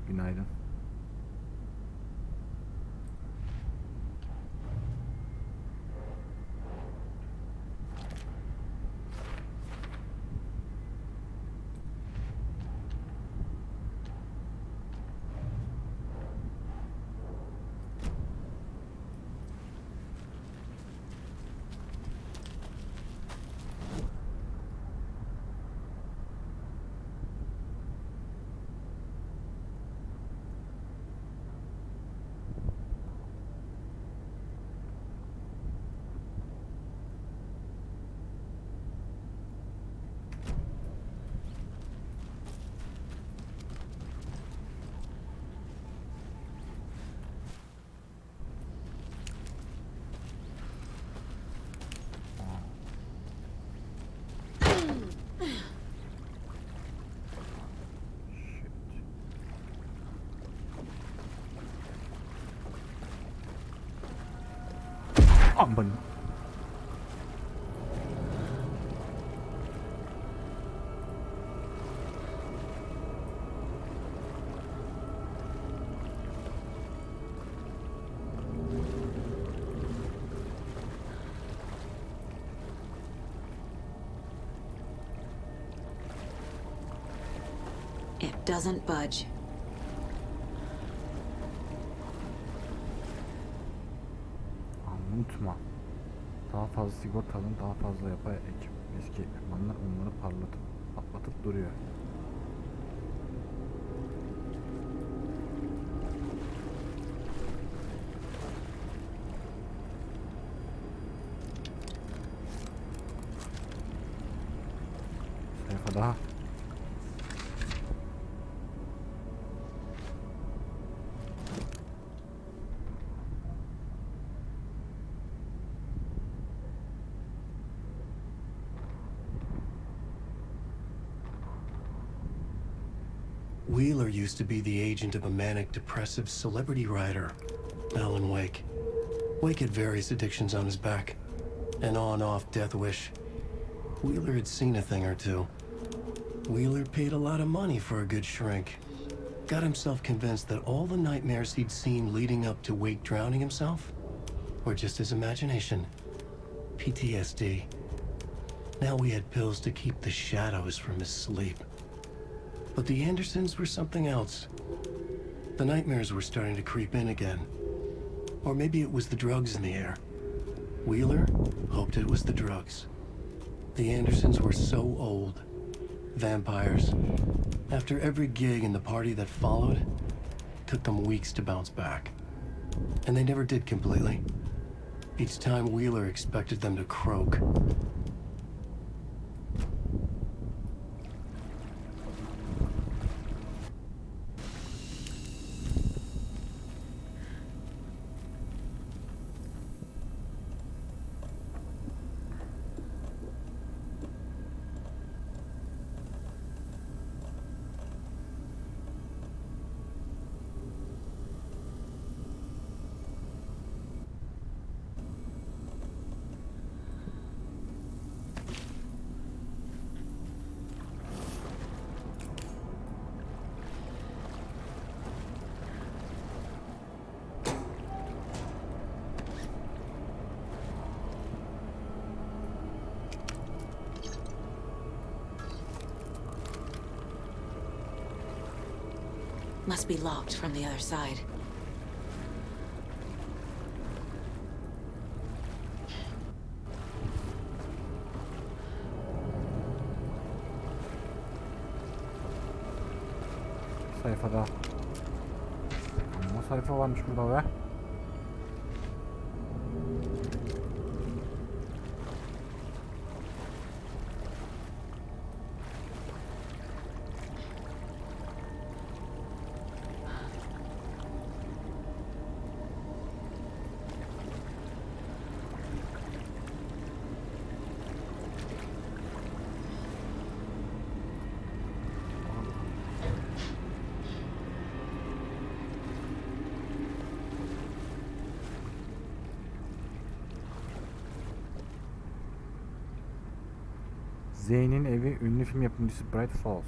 Günaydın. Aman. It doesn't budge. Unutma. Daha fazla sigorta alın, daha fazla yapay ekip. Eski ekipmanlar onları patlatıp duruyor. sayfa daha. Wheeler used to be the agent of a manic depressive celebrity writer, Alan Wake. Wake had various addictions on his back, an on-off death wish. Wheeler had seen a thing or two. Wheeler paid a lot of money for a good shrink. Got himself convinced that all the nightmares he'd seen leading up to Wake drowning himself were just his imagination. PTSD. Now we had pills to keep the shadows from his sleep. But the Andersons were something else. The nightmares were starting to creep in again. Or maybe it was the drugs in the air. Wheeler hoped it was the drugs. The Andersons were so old. Vampires. After every gig and the party that followed, it took them weeks to bounce back. And they never did completely. Each time Wheeler expected them to croak. Must be locked from the other side. Sayfada. Ama sayfa varmış burada be. Zane'in evi ünlü film yapımcısı Bright Falls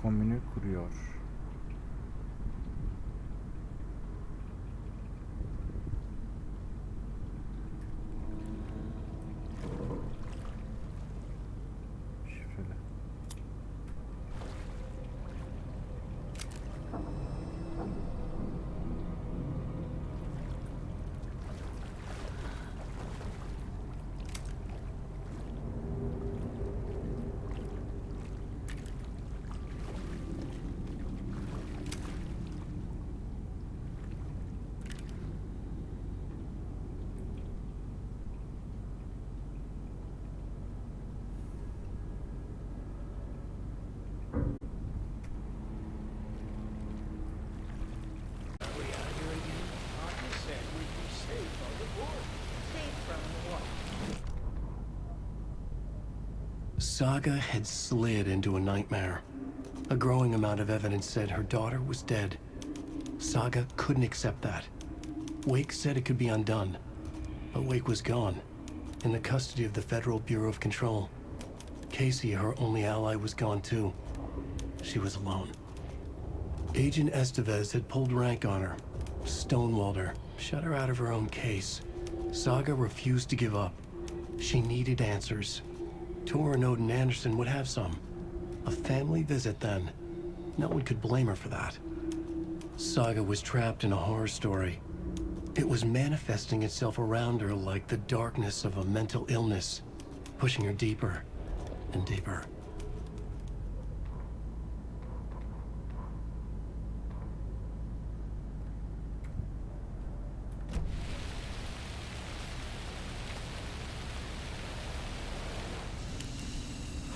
kombini kuruyor. Şifreli. Saga had slid into a nightmare. A growing amount of evidence said her daughter was dead. Saga couldn't accept that. Wake said it could be undone. But Wake was gone, in the custody of the Federal Bureau of Control. Casey, her only ally, was gone too. She was alone. Agent Estevez had pulled rank on her, stonewalled her, shut her out of her own case. Saga refused to give up. She needed answers. Thornton and Anderson would have some. A family visit then. No one could blame her for that. Saga was trapped in a horror story. It was manifesting itself around her like the darkness of a mental illness, pushing her deeper and deeper.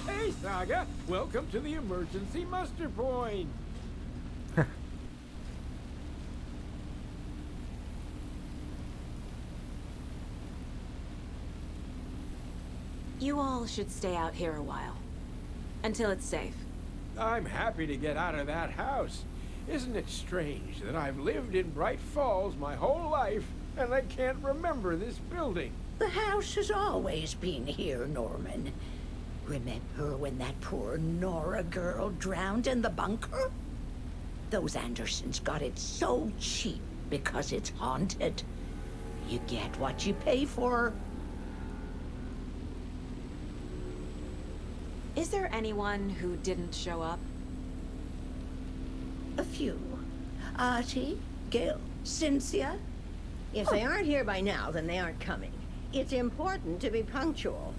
Hey Hi, Saga. Welcome to the emergency muster point. You all should stay out here a while. Until it's safe. I'm happy to get out of that house. Isn't it strange that I've lived in Bright Falls my whole life and I can't remember this building? The house has always been here, Norman. Remember when that poor Nora girl drowned in the bunker? Those Andersons got it so cheap because it's haunted. You get what you pay for. Is there anyone who didn't show up? A few. Artie, Gil, Cynthia. If they aren't here by now, then they aren't coming. It's important to be punctual.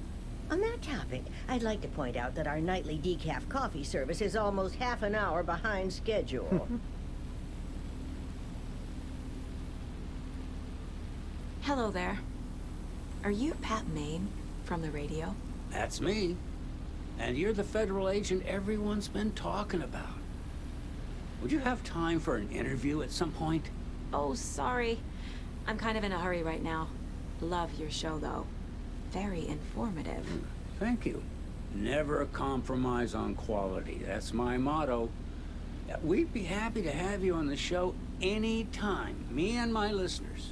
On that topic, I'd like to point out that our nightly decaf coffee service is almost half an hour behind schedule. Hello there. Are you Pat Maine from the radio? That's me. And you're the federal agent everyone's been talking about. Would you have time for an interview at some point? Oh, sorry. I'm kind of in a hurry right now. Love your show, though. Very informative. Thank you. Never compromise on quality. That's my motto. We'd be happy to have you on the show anytime, me and my listeners.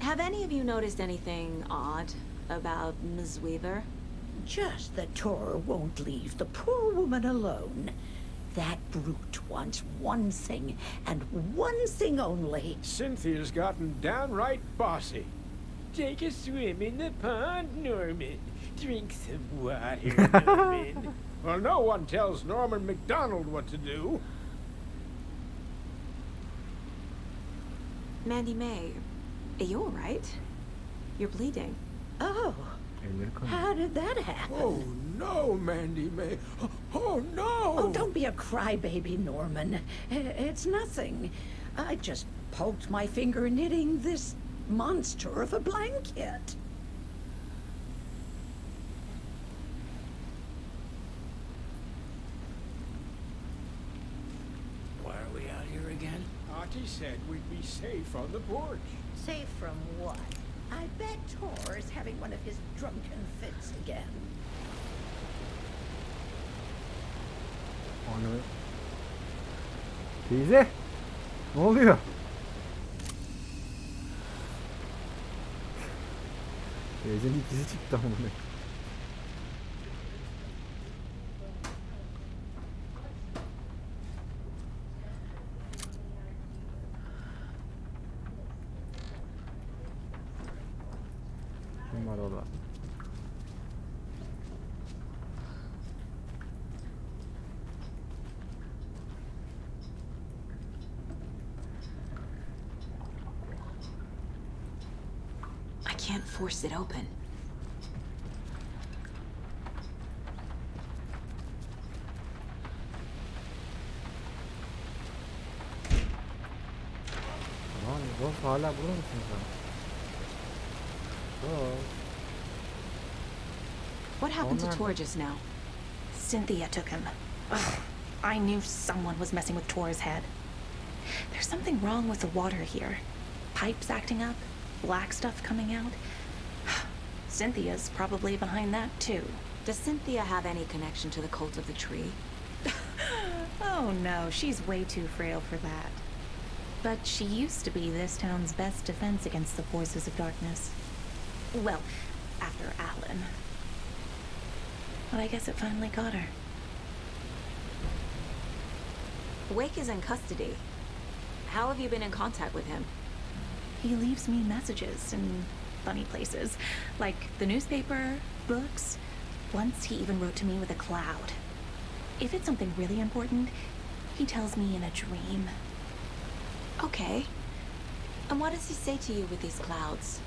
Have any of you noticed anything odd about Ms. Weaver? Just that Tor won't leave the poor woman alone. That brute wants one thing, and one thing only. Cynthia's gotten downright bossy. Take a swim in the pond, Norman. Drink some water, Norman. Well, no one tells Norman McDonald what to do. Mandy May, are you all right? You're bleeding. Oh, how did that happen? Oh, no, Mandy May. Oh, no! Oh, don't be a crybaby, Norman. It's nothing. I just poked my finger knitting this monster of a blanket. Why are we out here again? Artie said we'd be safe on the porch. Safe from what? I bet Tor is having one of his drunken fits again. Onu... Teyze! Ne oluyor? Teyzenin ikisi çıktı ama ne? Kim var orada? I can't force it open. Lan Ross hala burada mısın sen? Ross. What happened to Tor just now? Cynthia took him. Ugh, I knew someone was messing with Tor's head. There's something wrong with the water here. Pipes acting up, black stuff coming out. Cynthia's probably behind that too. Does Cynthia have any connection to the cult of the tree? Oh no, she's way too frail for that. But she used to be this town's best defense against the forces of darkness. Well, after Alan. But I guess it finally got her. Wake is in custody. How have you been in contact with him? He leaves me messages in funny places, like the newspaper, books. Once he even wrote to me with a cloud. If it's something really important, he tells me in a dream. Okay. And what does he say to you with these clouds?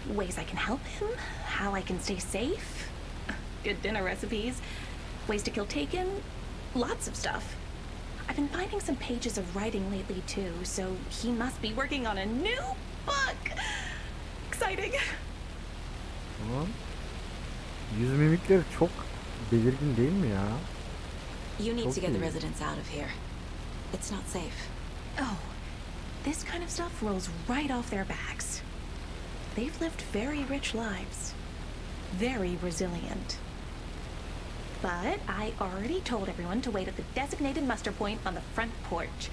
Ways I can help him, how I can stay safe, good dinner recipes, ways to kill Taken, lots of stuff. I've been finding some pages of writing lately too, so he must be working on a new book. exciting. Tamam. Yüz mimikleri çok belirgin değil mi ya? You need Çok to get the iyi. residents out of here. It's not safe. Oh, this kind of stuff rolls right off their backs. They've lived very rich lives. Very resilient. But I already told everyone to wait at the designated muster point on the front porch.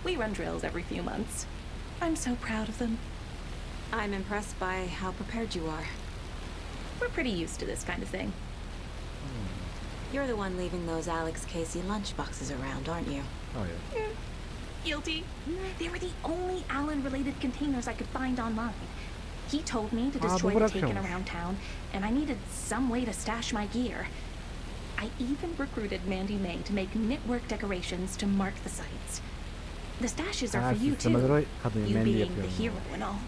We run drills every few months. I'm so proud of them. I'm impressed by how prepared you are. We're pretty used to this kind of thing. You're the one leaving those Alex Casey lunchboxes around, aren't you? Oh yeah. Guilty. They were the only Alan-related containers I could find online. He told me to destroy the Taken around town, and I needed some way to stash my gear. I even recruited Mandy May to make knitwork decorations to mark the sites. The stashes are for you too, you being the hero and all.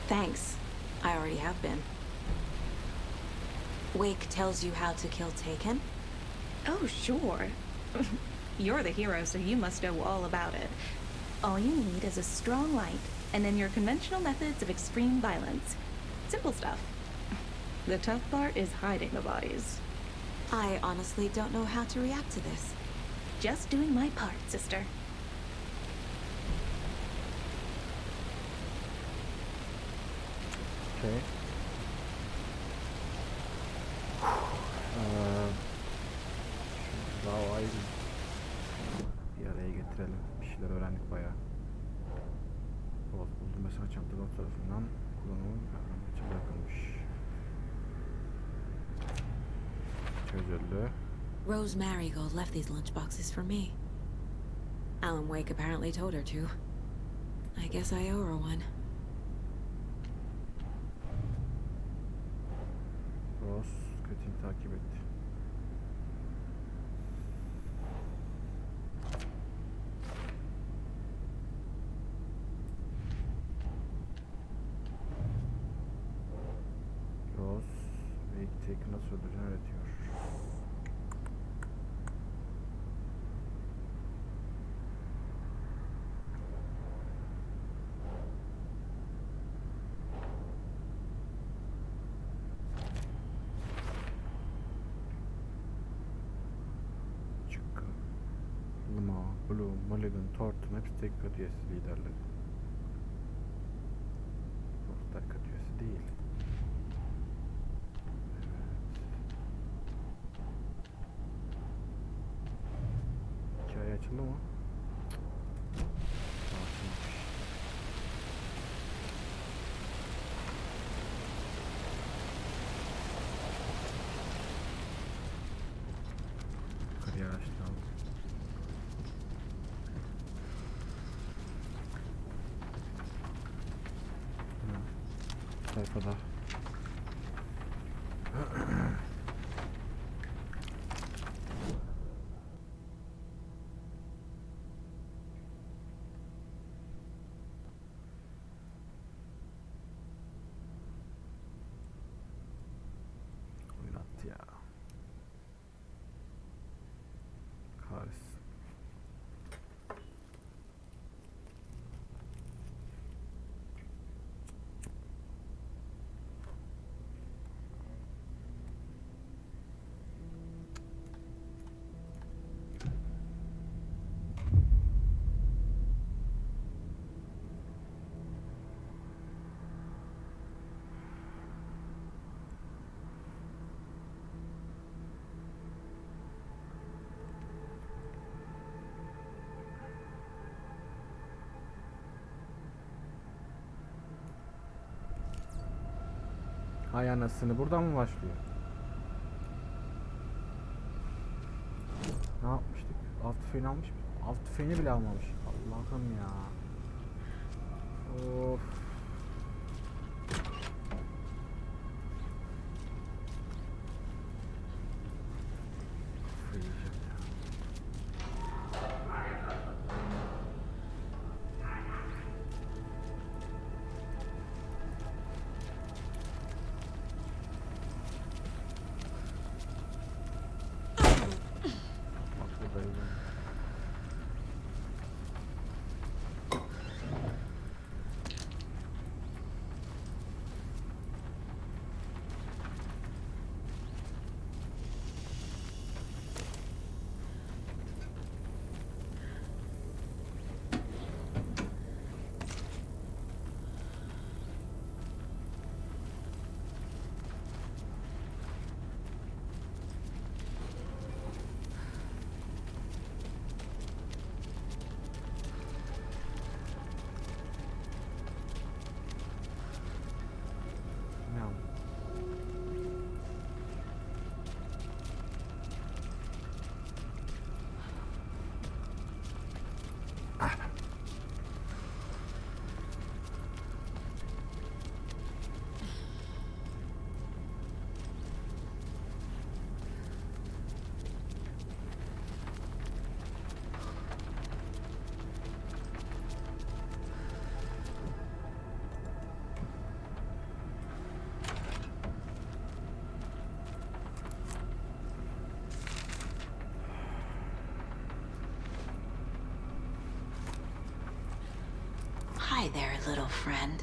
Thanks. I already have been. Wake tells you how to kill Taken? Oh, sure. You're the hero, so you must know all about it. All you need is a strong light, and then your conventional methods of extreme violence. Simple stuff. The tough part is hiding the bodies. I honestly don't know how to react to this. Just doing my part, sister. Okay. Davayı bir araya getirelim. Bir şeyler öğrendik bayağı. Buldum mesela çantadan tarafından kullanımın için bırakılmış. Çözüldü. Rose Marigold left these lunchboxes for me. Alan Wake apparently told her to. I guess I owe her one. Rose kötüyü takip etti. Rose Wake'i nasıl öldüreceğini öğretiyor. Blue, Mulligan, Thornton hepsi tek üyesi liderleri. Ortak üyesi değil. Evet. Hikaye açıldı mı? Açılmış. Yukarıya araştıralım. Sayfada. Oynattı ya. Kahretsin. Ay anasını, buradan mı başlıyor? Ne yapmıştık? Alt tüfeğini almış mı? Alt tüfeğini bile almamış. Allah'ım ya. Of. Hi there, little friend.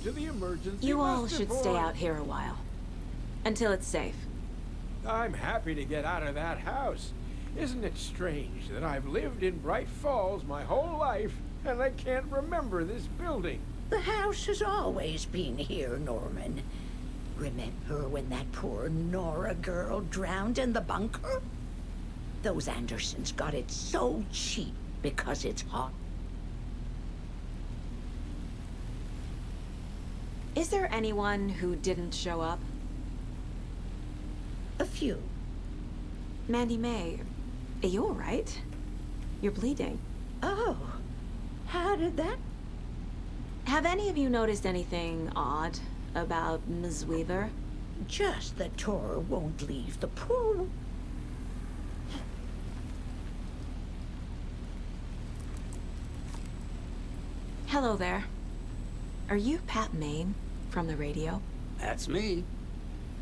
To the emergency. You all should stay out here a while. Until it's safe. I'm happy to get out of that house. Isn't it strange that I've lived in Bright Falls my whole life and I can't remember this building? The house has always been here, Norman. Remember when that poor Nora girl drowned in the bunker? Those Andersons got it so cheap because it's hot. Is there anyone who didn't show up? A few. Mandy May, are you all right? You're bleeding. Oh, how did that? Have any of you noticed anything odd about Ms. Weaver? Just that Tor won't leave the pool. Hello there. Are you Pat Maine from the radio? That's me.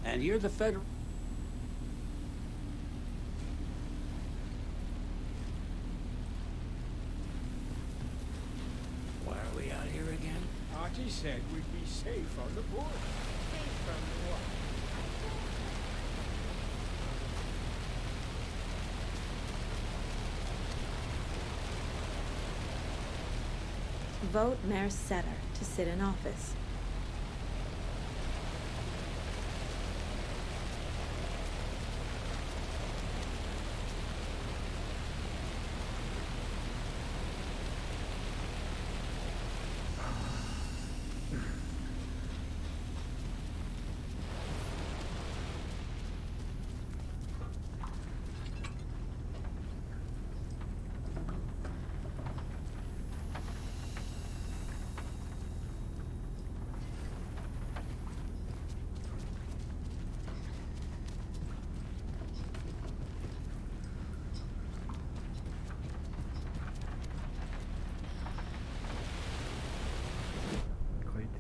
And you're the federal... Why are we out here again? Archie said we'd be safe on the board. Safe from what? Vote Mayor Setter to sit in office.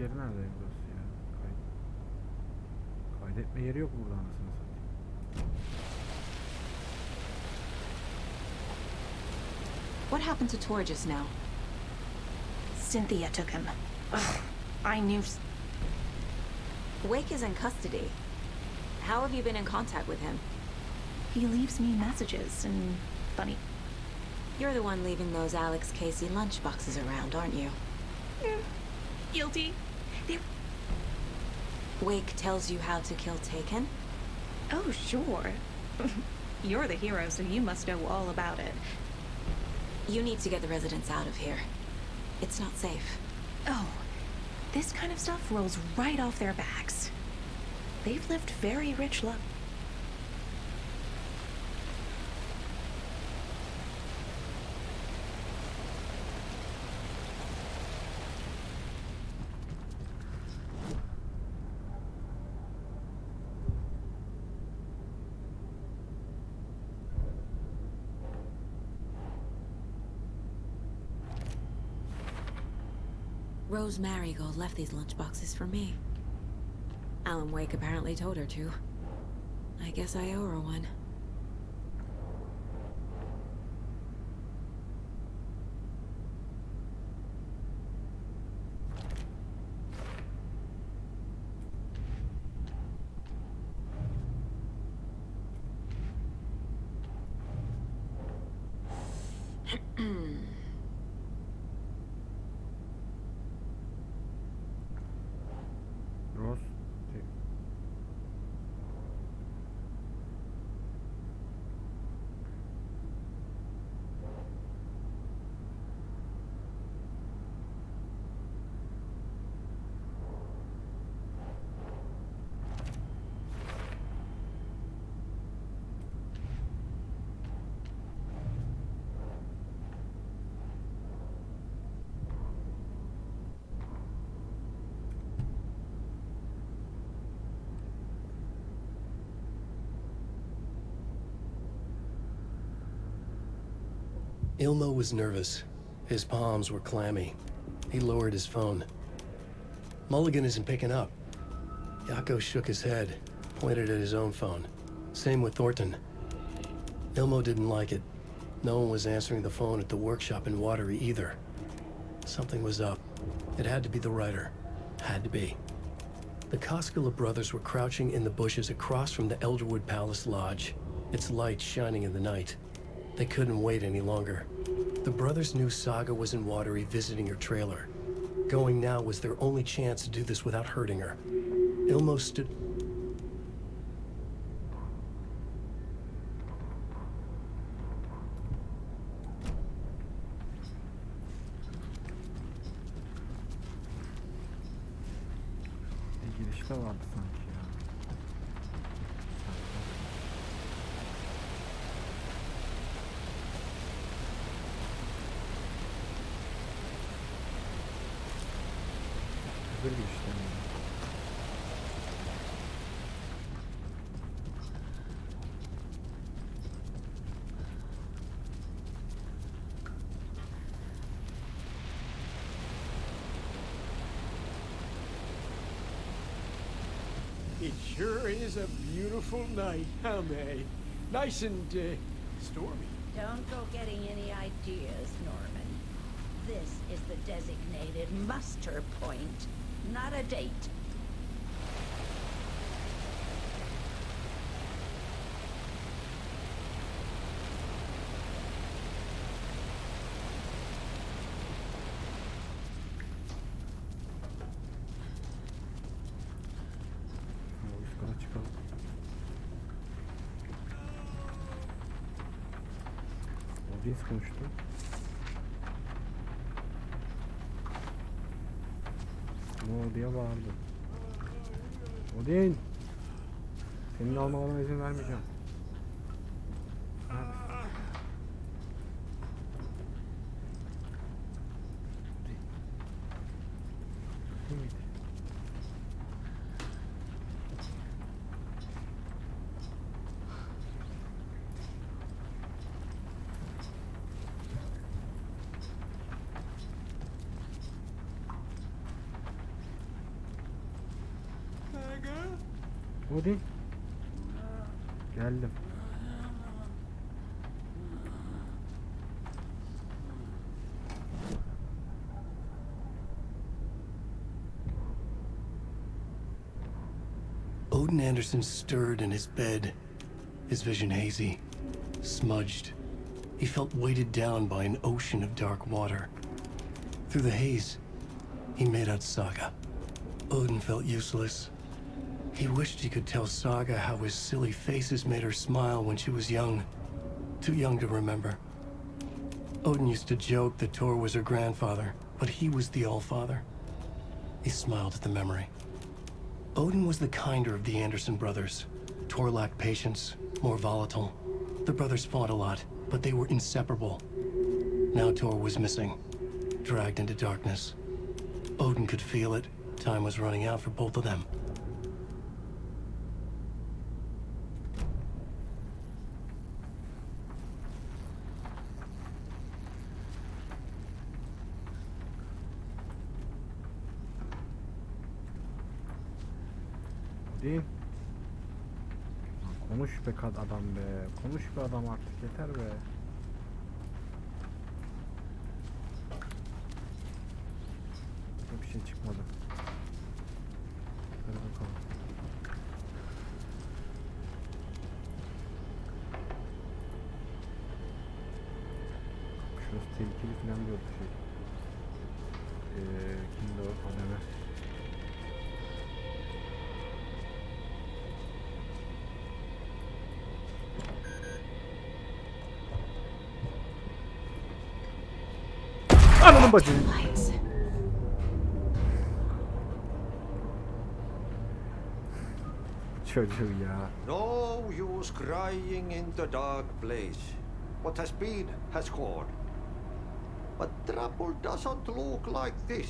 yeri nerede burası ya? Kaydetme yeri yok burada anasını satayım. What happened to Tor just now? Cynthia took him. Ugh, I knew... Wake is in custody. How have you been in contact with him? He leaves me messages and funny... You're the one leaving those Alex Casey lunchboxes around, aren't you? Guilty. Wake tells you how to kill Taken? Oh, sure. You're the hero, so you must know all about it. You need to get the residents out of here. It's not safe. Oh, this kind of stuff rolls right off their backs. They've lived very rich lives. Rose Marigold left these lunchboxes for me. Alan Wake apparently told her to. I guess I owe her one. Rose. Ilmo was nervous. His palms were clammy. He lowered his phone. Mulligan isn't picking up. Yako shook his head, pointed at his own phone. Same with Thornton. Ilmo didn't like it. No one was answering the phone at the workshop in Watery either. Something was up. It had to be the writer. Had to be. The Koskela brothers were crouching in the bushes across from the Elderwood Palace Lodge, its light shining in the night. They couldn't wait any longer. The brothers knew Saga was in Watery visiting her trailer. Going now was their only chance to do this without hurting her. Ilmo stood... Bir girişte vardı sanki ya. Güzel girişte mi? It sure is a beautiful night, huh, May? Nice and, stormy. Don't go getting any ideas, Norman. This is the designated muster point, not a date. Üst kata çıkalım. Audience konuştu. No diye bağırdı. Odin! Senin almalarına izin vermeyeceğim. Odin. Geldim. Odin Anderson stirred in his bed, his vision hazy, smudged. He felt weighted down by an ocean of dark water. Through the haze, he made out Saga. Odin felt useless. He wished he could tell Saga how his silly faces made her smile when she was young. Too young to remember. Odin used to joke that Tor was her grandfather, but he was the Allfather. He smiled at the memory. Odin was the kinder of the Anderson brothers. Tor lacked patience, more volatile. The brothers fought a lot, but they were inseparable. Now Tor was missing, dragged into darkness. Odin could feel it. Time was running out for both of them. Değil. Konuş be adam be. Konuş be adam artık yeter be. Bir şey çıkmadı. Hadi bakalım. Şurası tehlikeli falan diyordu şey. Kimdi o? Aneme. Ananın bacını. Çocuğu ya. No use crying in the dark place. What has been has gone. But trouble doesn't look like this.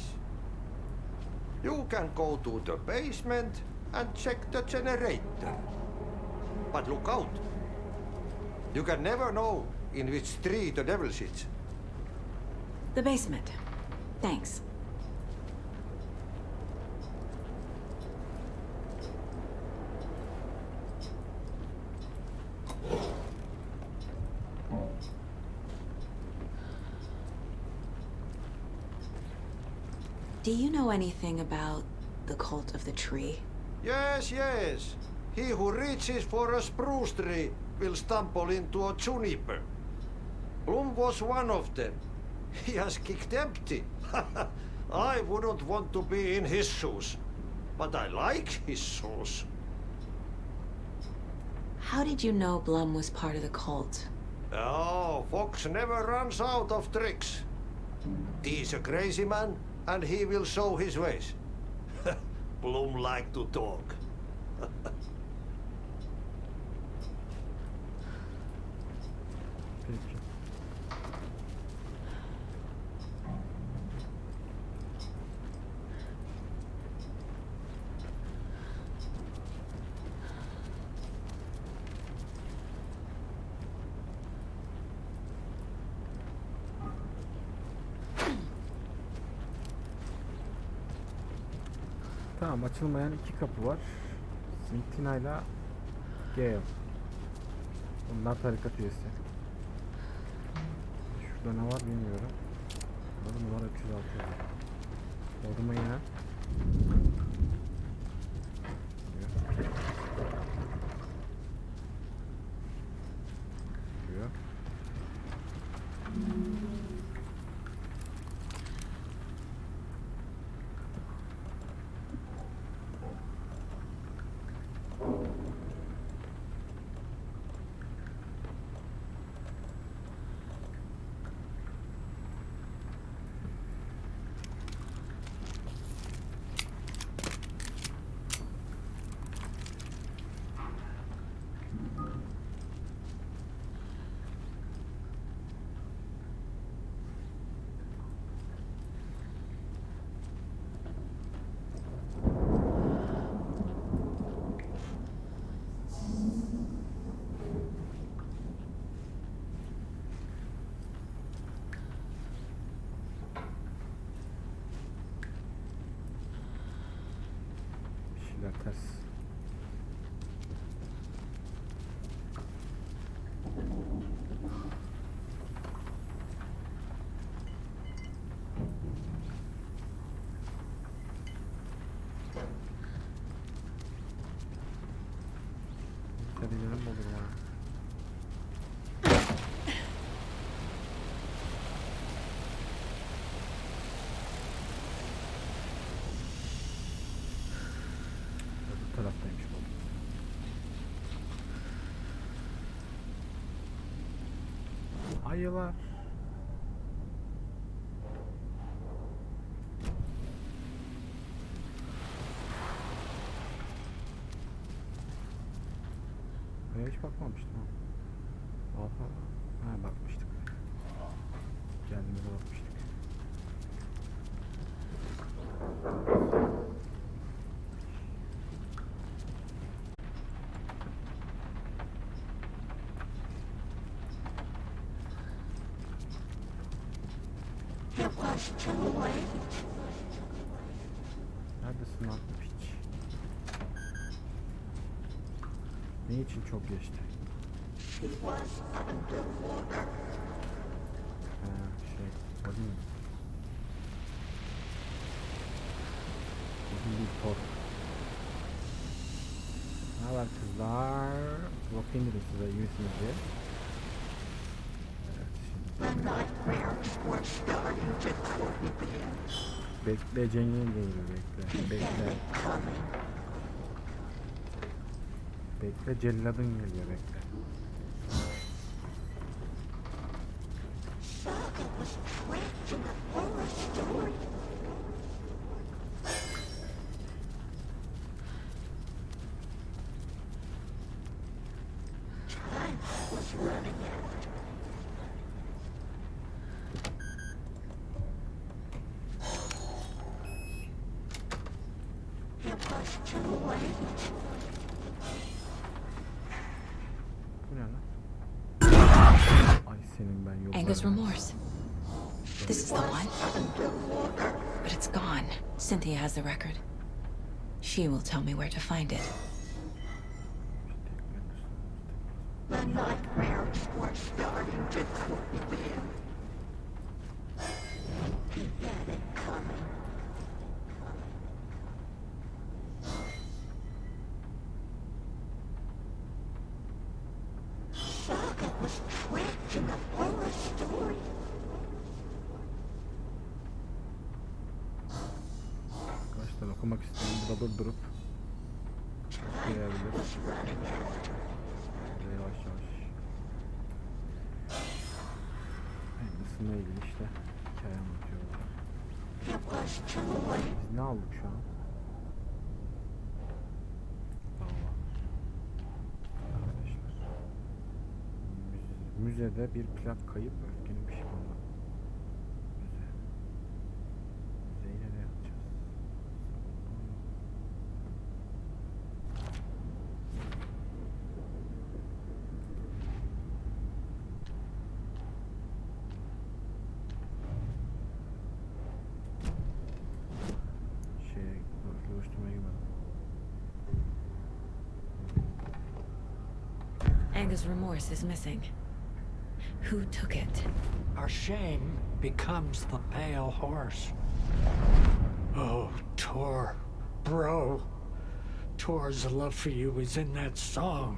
You can go to the basement and check the generator. But look out. You can never know in which tree the devil sits. The basement. Thanks. Do you know anything about the cult of the tree? Yes, yes. He who reaches for a spruce tree will stumble into a juniper. Bloom was one of them. He has kicked empty. I wouldn't want to be in his shoes. But I like his shoes. How did you know Blum was part of the cult? Oh, Fox never runs out of tricks. He's a crazy man, and he will show his ways. Bloom like to talk. Peki. Tamam, açılmayan iki kapı var. Cynthia ile Gale. Bunlar tarikat üyesi. Şurada ne var bilmiyorum. Burada numara 306 var. Oduma yine. Diyor. Ters. dikkat edelim mi olur mu? Bu taraftaymış bu. Ayılar. Buraya hiç bakmamıştım. Ha bakmıştık. Geldiğimizde bakmıştık. Neredesin lan piç? Ne için çok geçti? O değil mi? Bizim bir tor. Ne haber kızlar? Bakayım dedim size, iyi misiniz diye. Bekle, Cengiz geliyor, bekle. Bekle, celladın geliyor, bekle. Angus remorse. This is the one. But it's gone. Cynthia has the record. She will tell me where to find it. The nightmares were starting to creep in. He had it coming. Saga was trapped in a horror story. Arkadaşlar okumak istedim. Burada durdurup okuyabilir. Yavaş yavaş. Anderson'la ilgili işte hikaye anlatıyorlar. Biz ne aldık şu an? Müzede bir plak kayıp, öfkenin pişmanlığı. Müzeyi nereye atacağız? Görüştürmeye gidelim. Angus remorse is missing. Who took it? Our shame becomes the pale horse. Oh, Tor, bro. Tor's love for you is in that song.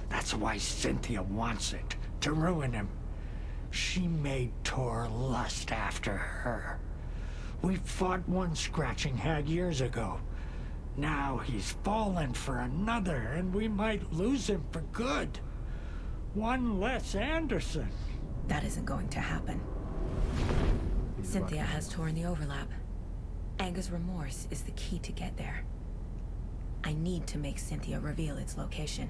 That's why Cynthia wants it, to ruin him. She made Tor lust after her. We fought one scratching hag years ago. Now he's fallen for another, and we might lose him for good. One less Anderson. That isn't going to happen. Cynthia has torn the overlap. Angus remorse is the key to get there. I need to make Cynthia reveal its location.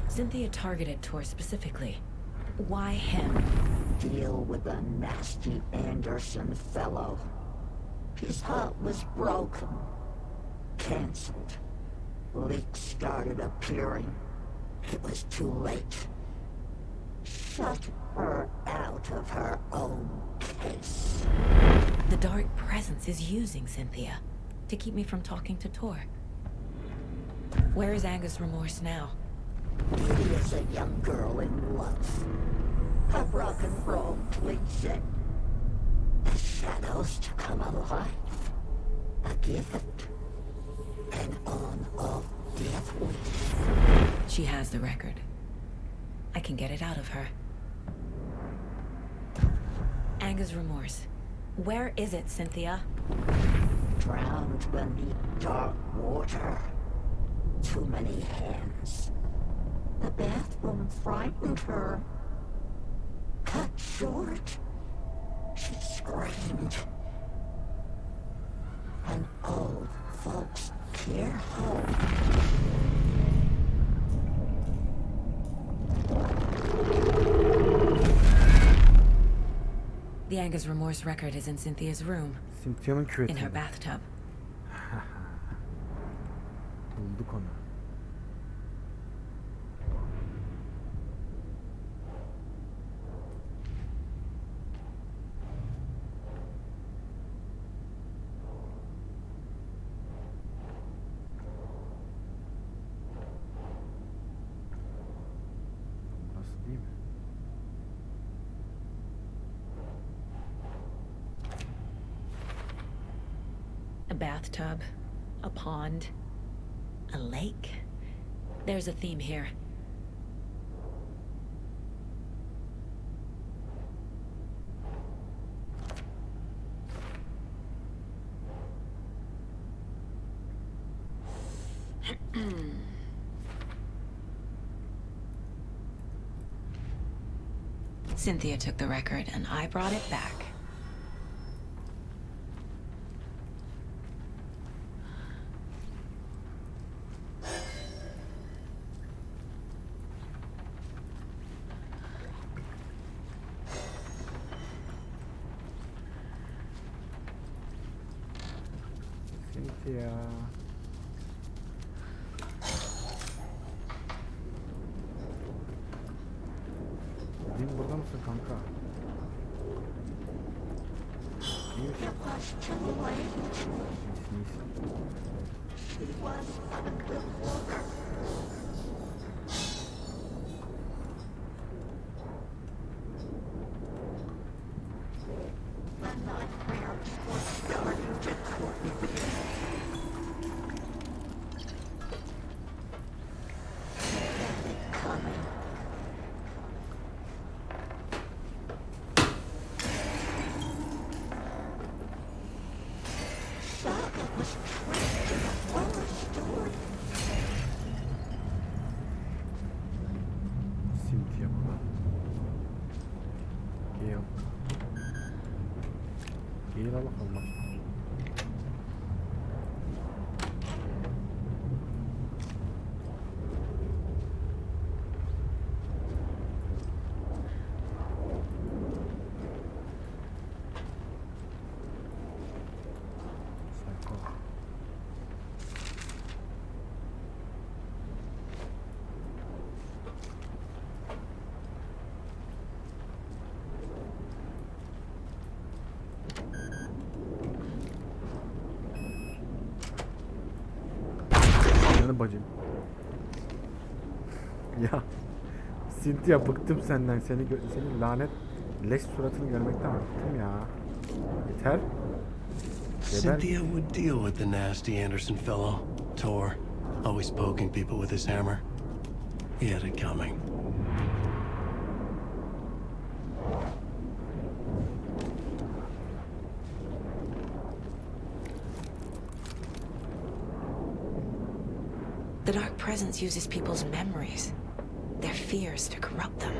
Cynthia targeted Tor specifically. Why him? Deal with the nasty Anderson fellow. His heart was broken. Cancelled. Leaks started appearing. It was too late. Shut her out of her own case. The dark presence is using Cynthia to keep me from talking to Tor. Where is Angus remorse now? Beauty is a young girl in love. A rock and roll cliche. The shadows to come alive. A gift. An on-off death wish. She has the record. I can get it out of her. Anger's remorse. Where is it, Cynthia? Drowned beneath dark water. Too many hands. The bathroom frightened her. Cut short. She screamed. An old folks care home. The Anger's remorse record is in Cynthia's room. Cynthia'nın küveti. In her bathtub. Bulduk onu. Burası değil mi? A bathtub, a pond, a lake. There's a theme here. Cynthia took the record and I brought it back. Cynthia. Benim burada mısın kanka? İyi misin? Cynthia burada. Gale. Gale'a bakalım bak. Bacım. Ya Cynthia, bıktım senden. Senin lanet leş suratını görmekten bıktım ya. Yeter. Cynthia would deal with the nasty Anderson fellow, Tor, always poking people with his hammer. He had it coming. The Dark Presence uses people's memories, their fears to corrupt them.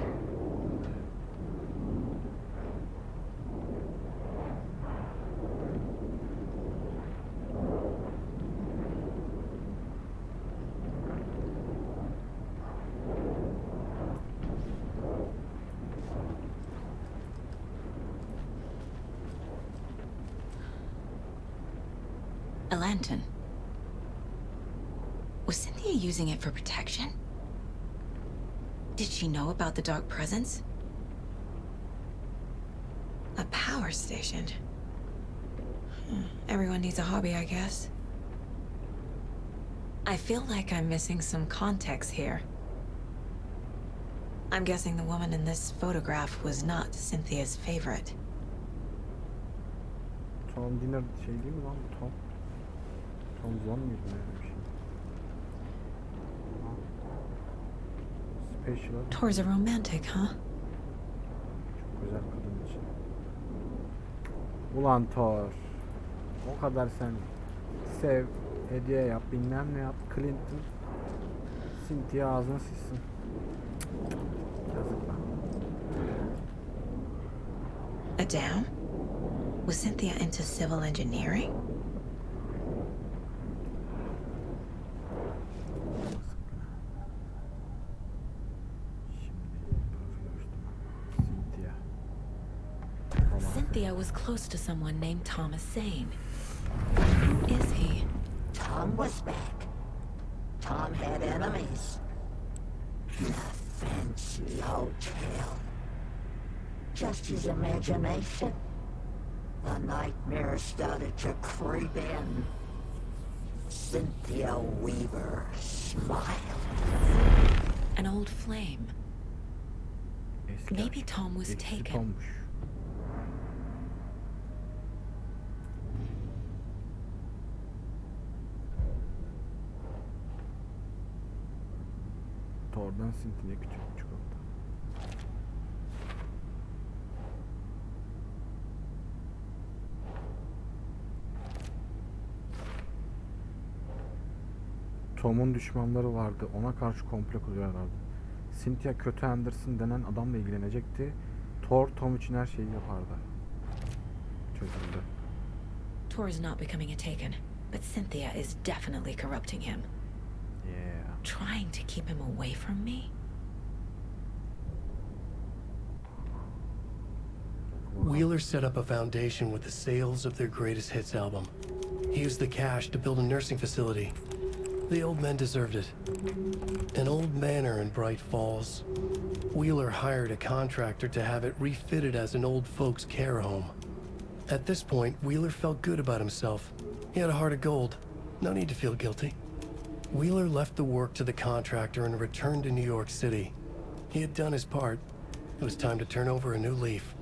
A lantern. Was Cynthia using it for protection? Did she know about the Dark Presence? A power station. Everyone needs a hobby, I guess. I feel like I'm missing some context here. I'm guessing the woman in this photograph was not Cynthia's favorite. Tom Dinner şey değil mi lan bu Tom? Tom Zon muydu ne bir şey? Special. Tor's a romantic, huh? Çok güzel kadın için. Ulan Thor. O kadar sen sev, hediye yap, bilmem ne yap. Clinton Cynthia ağzına sıçsın. Yazık lan. Adam? Was Cynthia into civil engineering? Cynthia was close to someone named Thomas Zane. Who is he? Tom was back. Tom had enemies. The fancy hotel. Just his imagination. The nightmare started to creep in. Cynthia Weaver smiled. An old flame. Maybe Tom was taken. Thor'dan Cynthia küçük çikolata. Tom'un düşmanları vardı. Ona karşı komplo kuruyorlardı. Cynthia kötü Anderson denen adamla ilgilenecekti. Thor Tom için her şeyi yapardı. Çözüldü. Thor is not becoming a taken, but Cynthia is definitely corrupting him. Yeah. Trying to keep him away from me? Wheeler set up a foundation with the sales of their greatest hits album. He used the cash to build a nursing facility. The old men deserved it. An old manor in Bright Falls. Wheeler hired a contractor to have it refitted as an old folks' care home. At this point, Wheeler felt good about himself. He had a heart of gold. No need to feel guilty. Wheeler left the work to the contractor and returned to New York City. He had done his part. It was time to turn over a new leaf.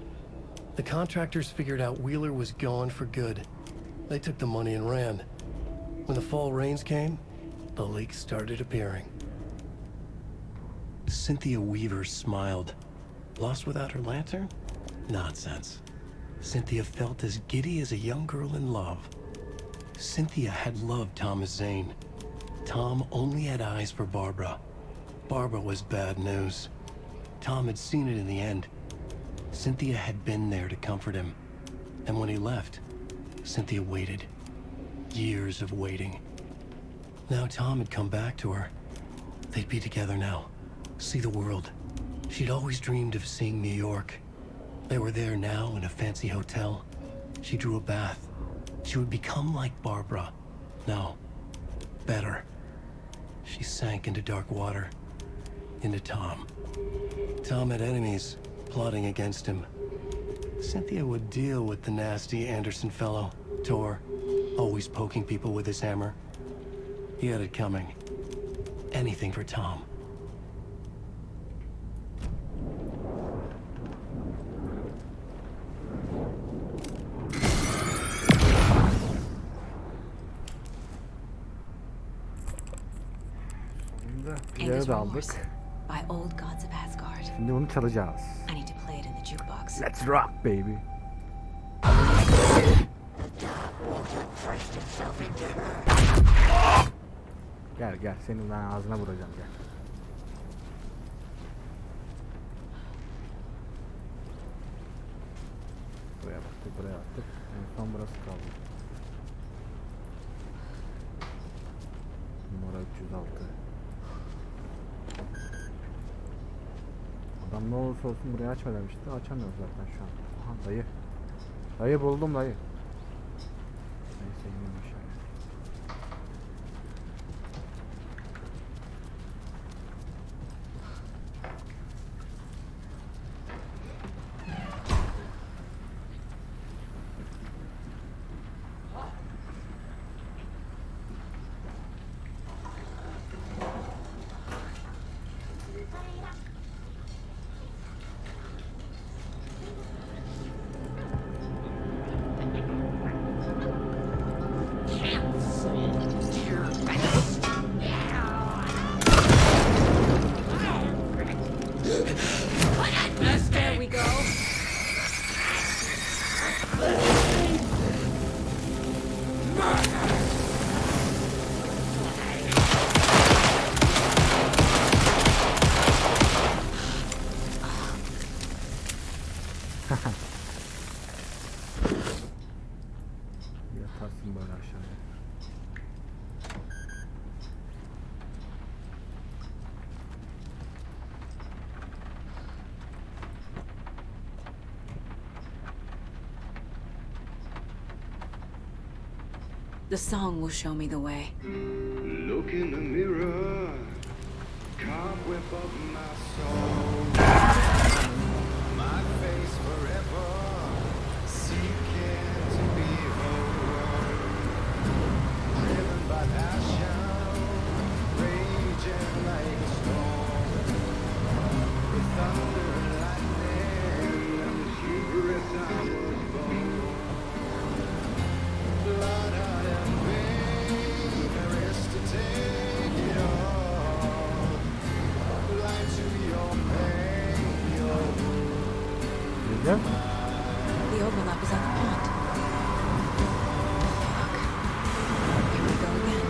The contractors figured out Wheeler was gone for good. They took the money and ran. When the fall rains came, the leaks started appearing. Cynthia Weaver smiled. Lost without her lantern? Nonsense. Cynthia felt as giddy as a young girl in love. Cynthia had loved Thomas Zane. Tom only had eyes for Barbara. Barbara was bad news. Tom had seen it in the end. Cynthia had been there to comfort him. And when he left, Cynthia waited. Years of waiting. Now Tom had come back to her. They'd be together now. See the world. She'd always dreamed of seeing New York. They were there now in a fancy hotel. She drew a bath. She would become like Barbara. No, better. She sank into dark water. Into Tom. Tom had enemies plotting against him. Cynthia would deal with the nasty Anderson fellow, Thor, always poking people with his hammer. He had it coming. Anything for Tom. Yeri de aldık. By old gods of Asgard. Şimdi bunu çalacağız. I need to play it in the jukebox. Let's rock, baby. Gel gel, senin ben ağzına vuracağım, gel. Buraya baktık, buraya baktık. En son burası kaldı. Numara 306. Adam ne olursa olsun burayı açma demişti. Açamıyoruz zaten şu an. Aha, dayı. Dayı buldum, dayı. Neyse, ineyim aşağıya. The song will show me the way. Look in the mirror, cobweb of my soul. My face forever, seeking to be whole. Driven by passion, raging like a storm. With thunder and lightning, and the hubris I was born. Blood out and pain, there is to take it all. Lie to your pain, your Güzel. The overlap is at the pond. Fuck. Here we go again.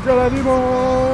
Geronimo!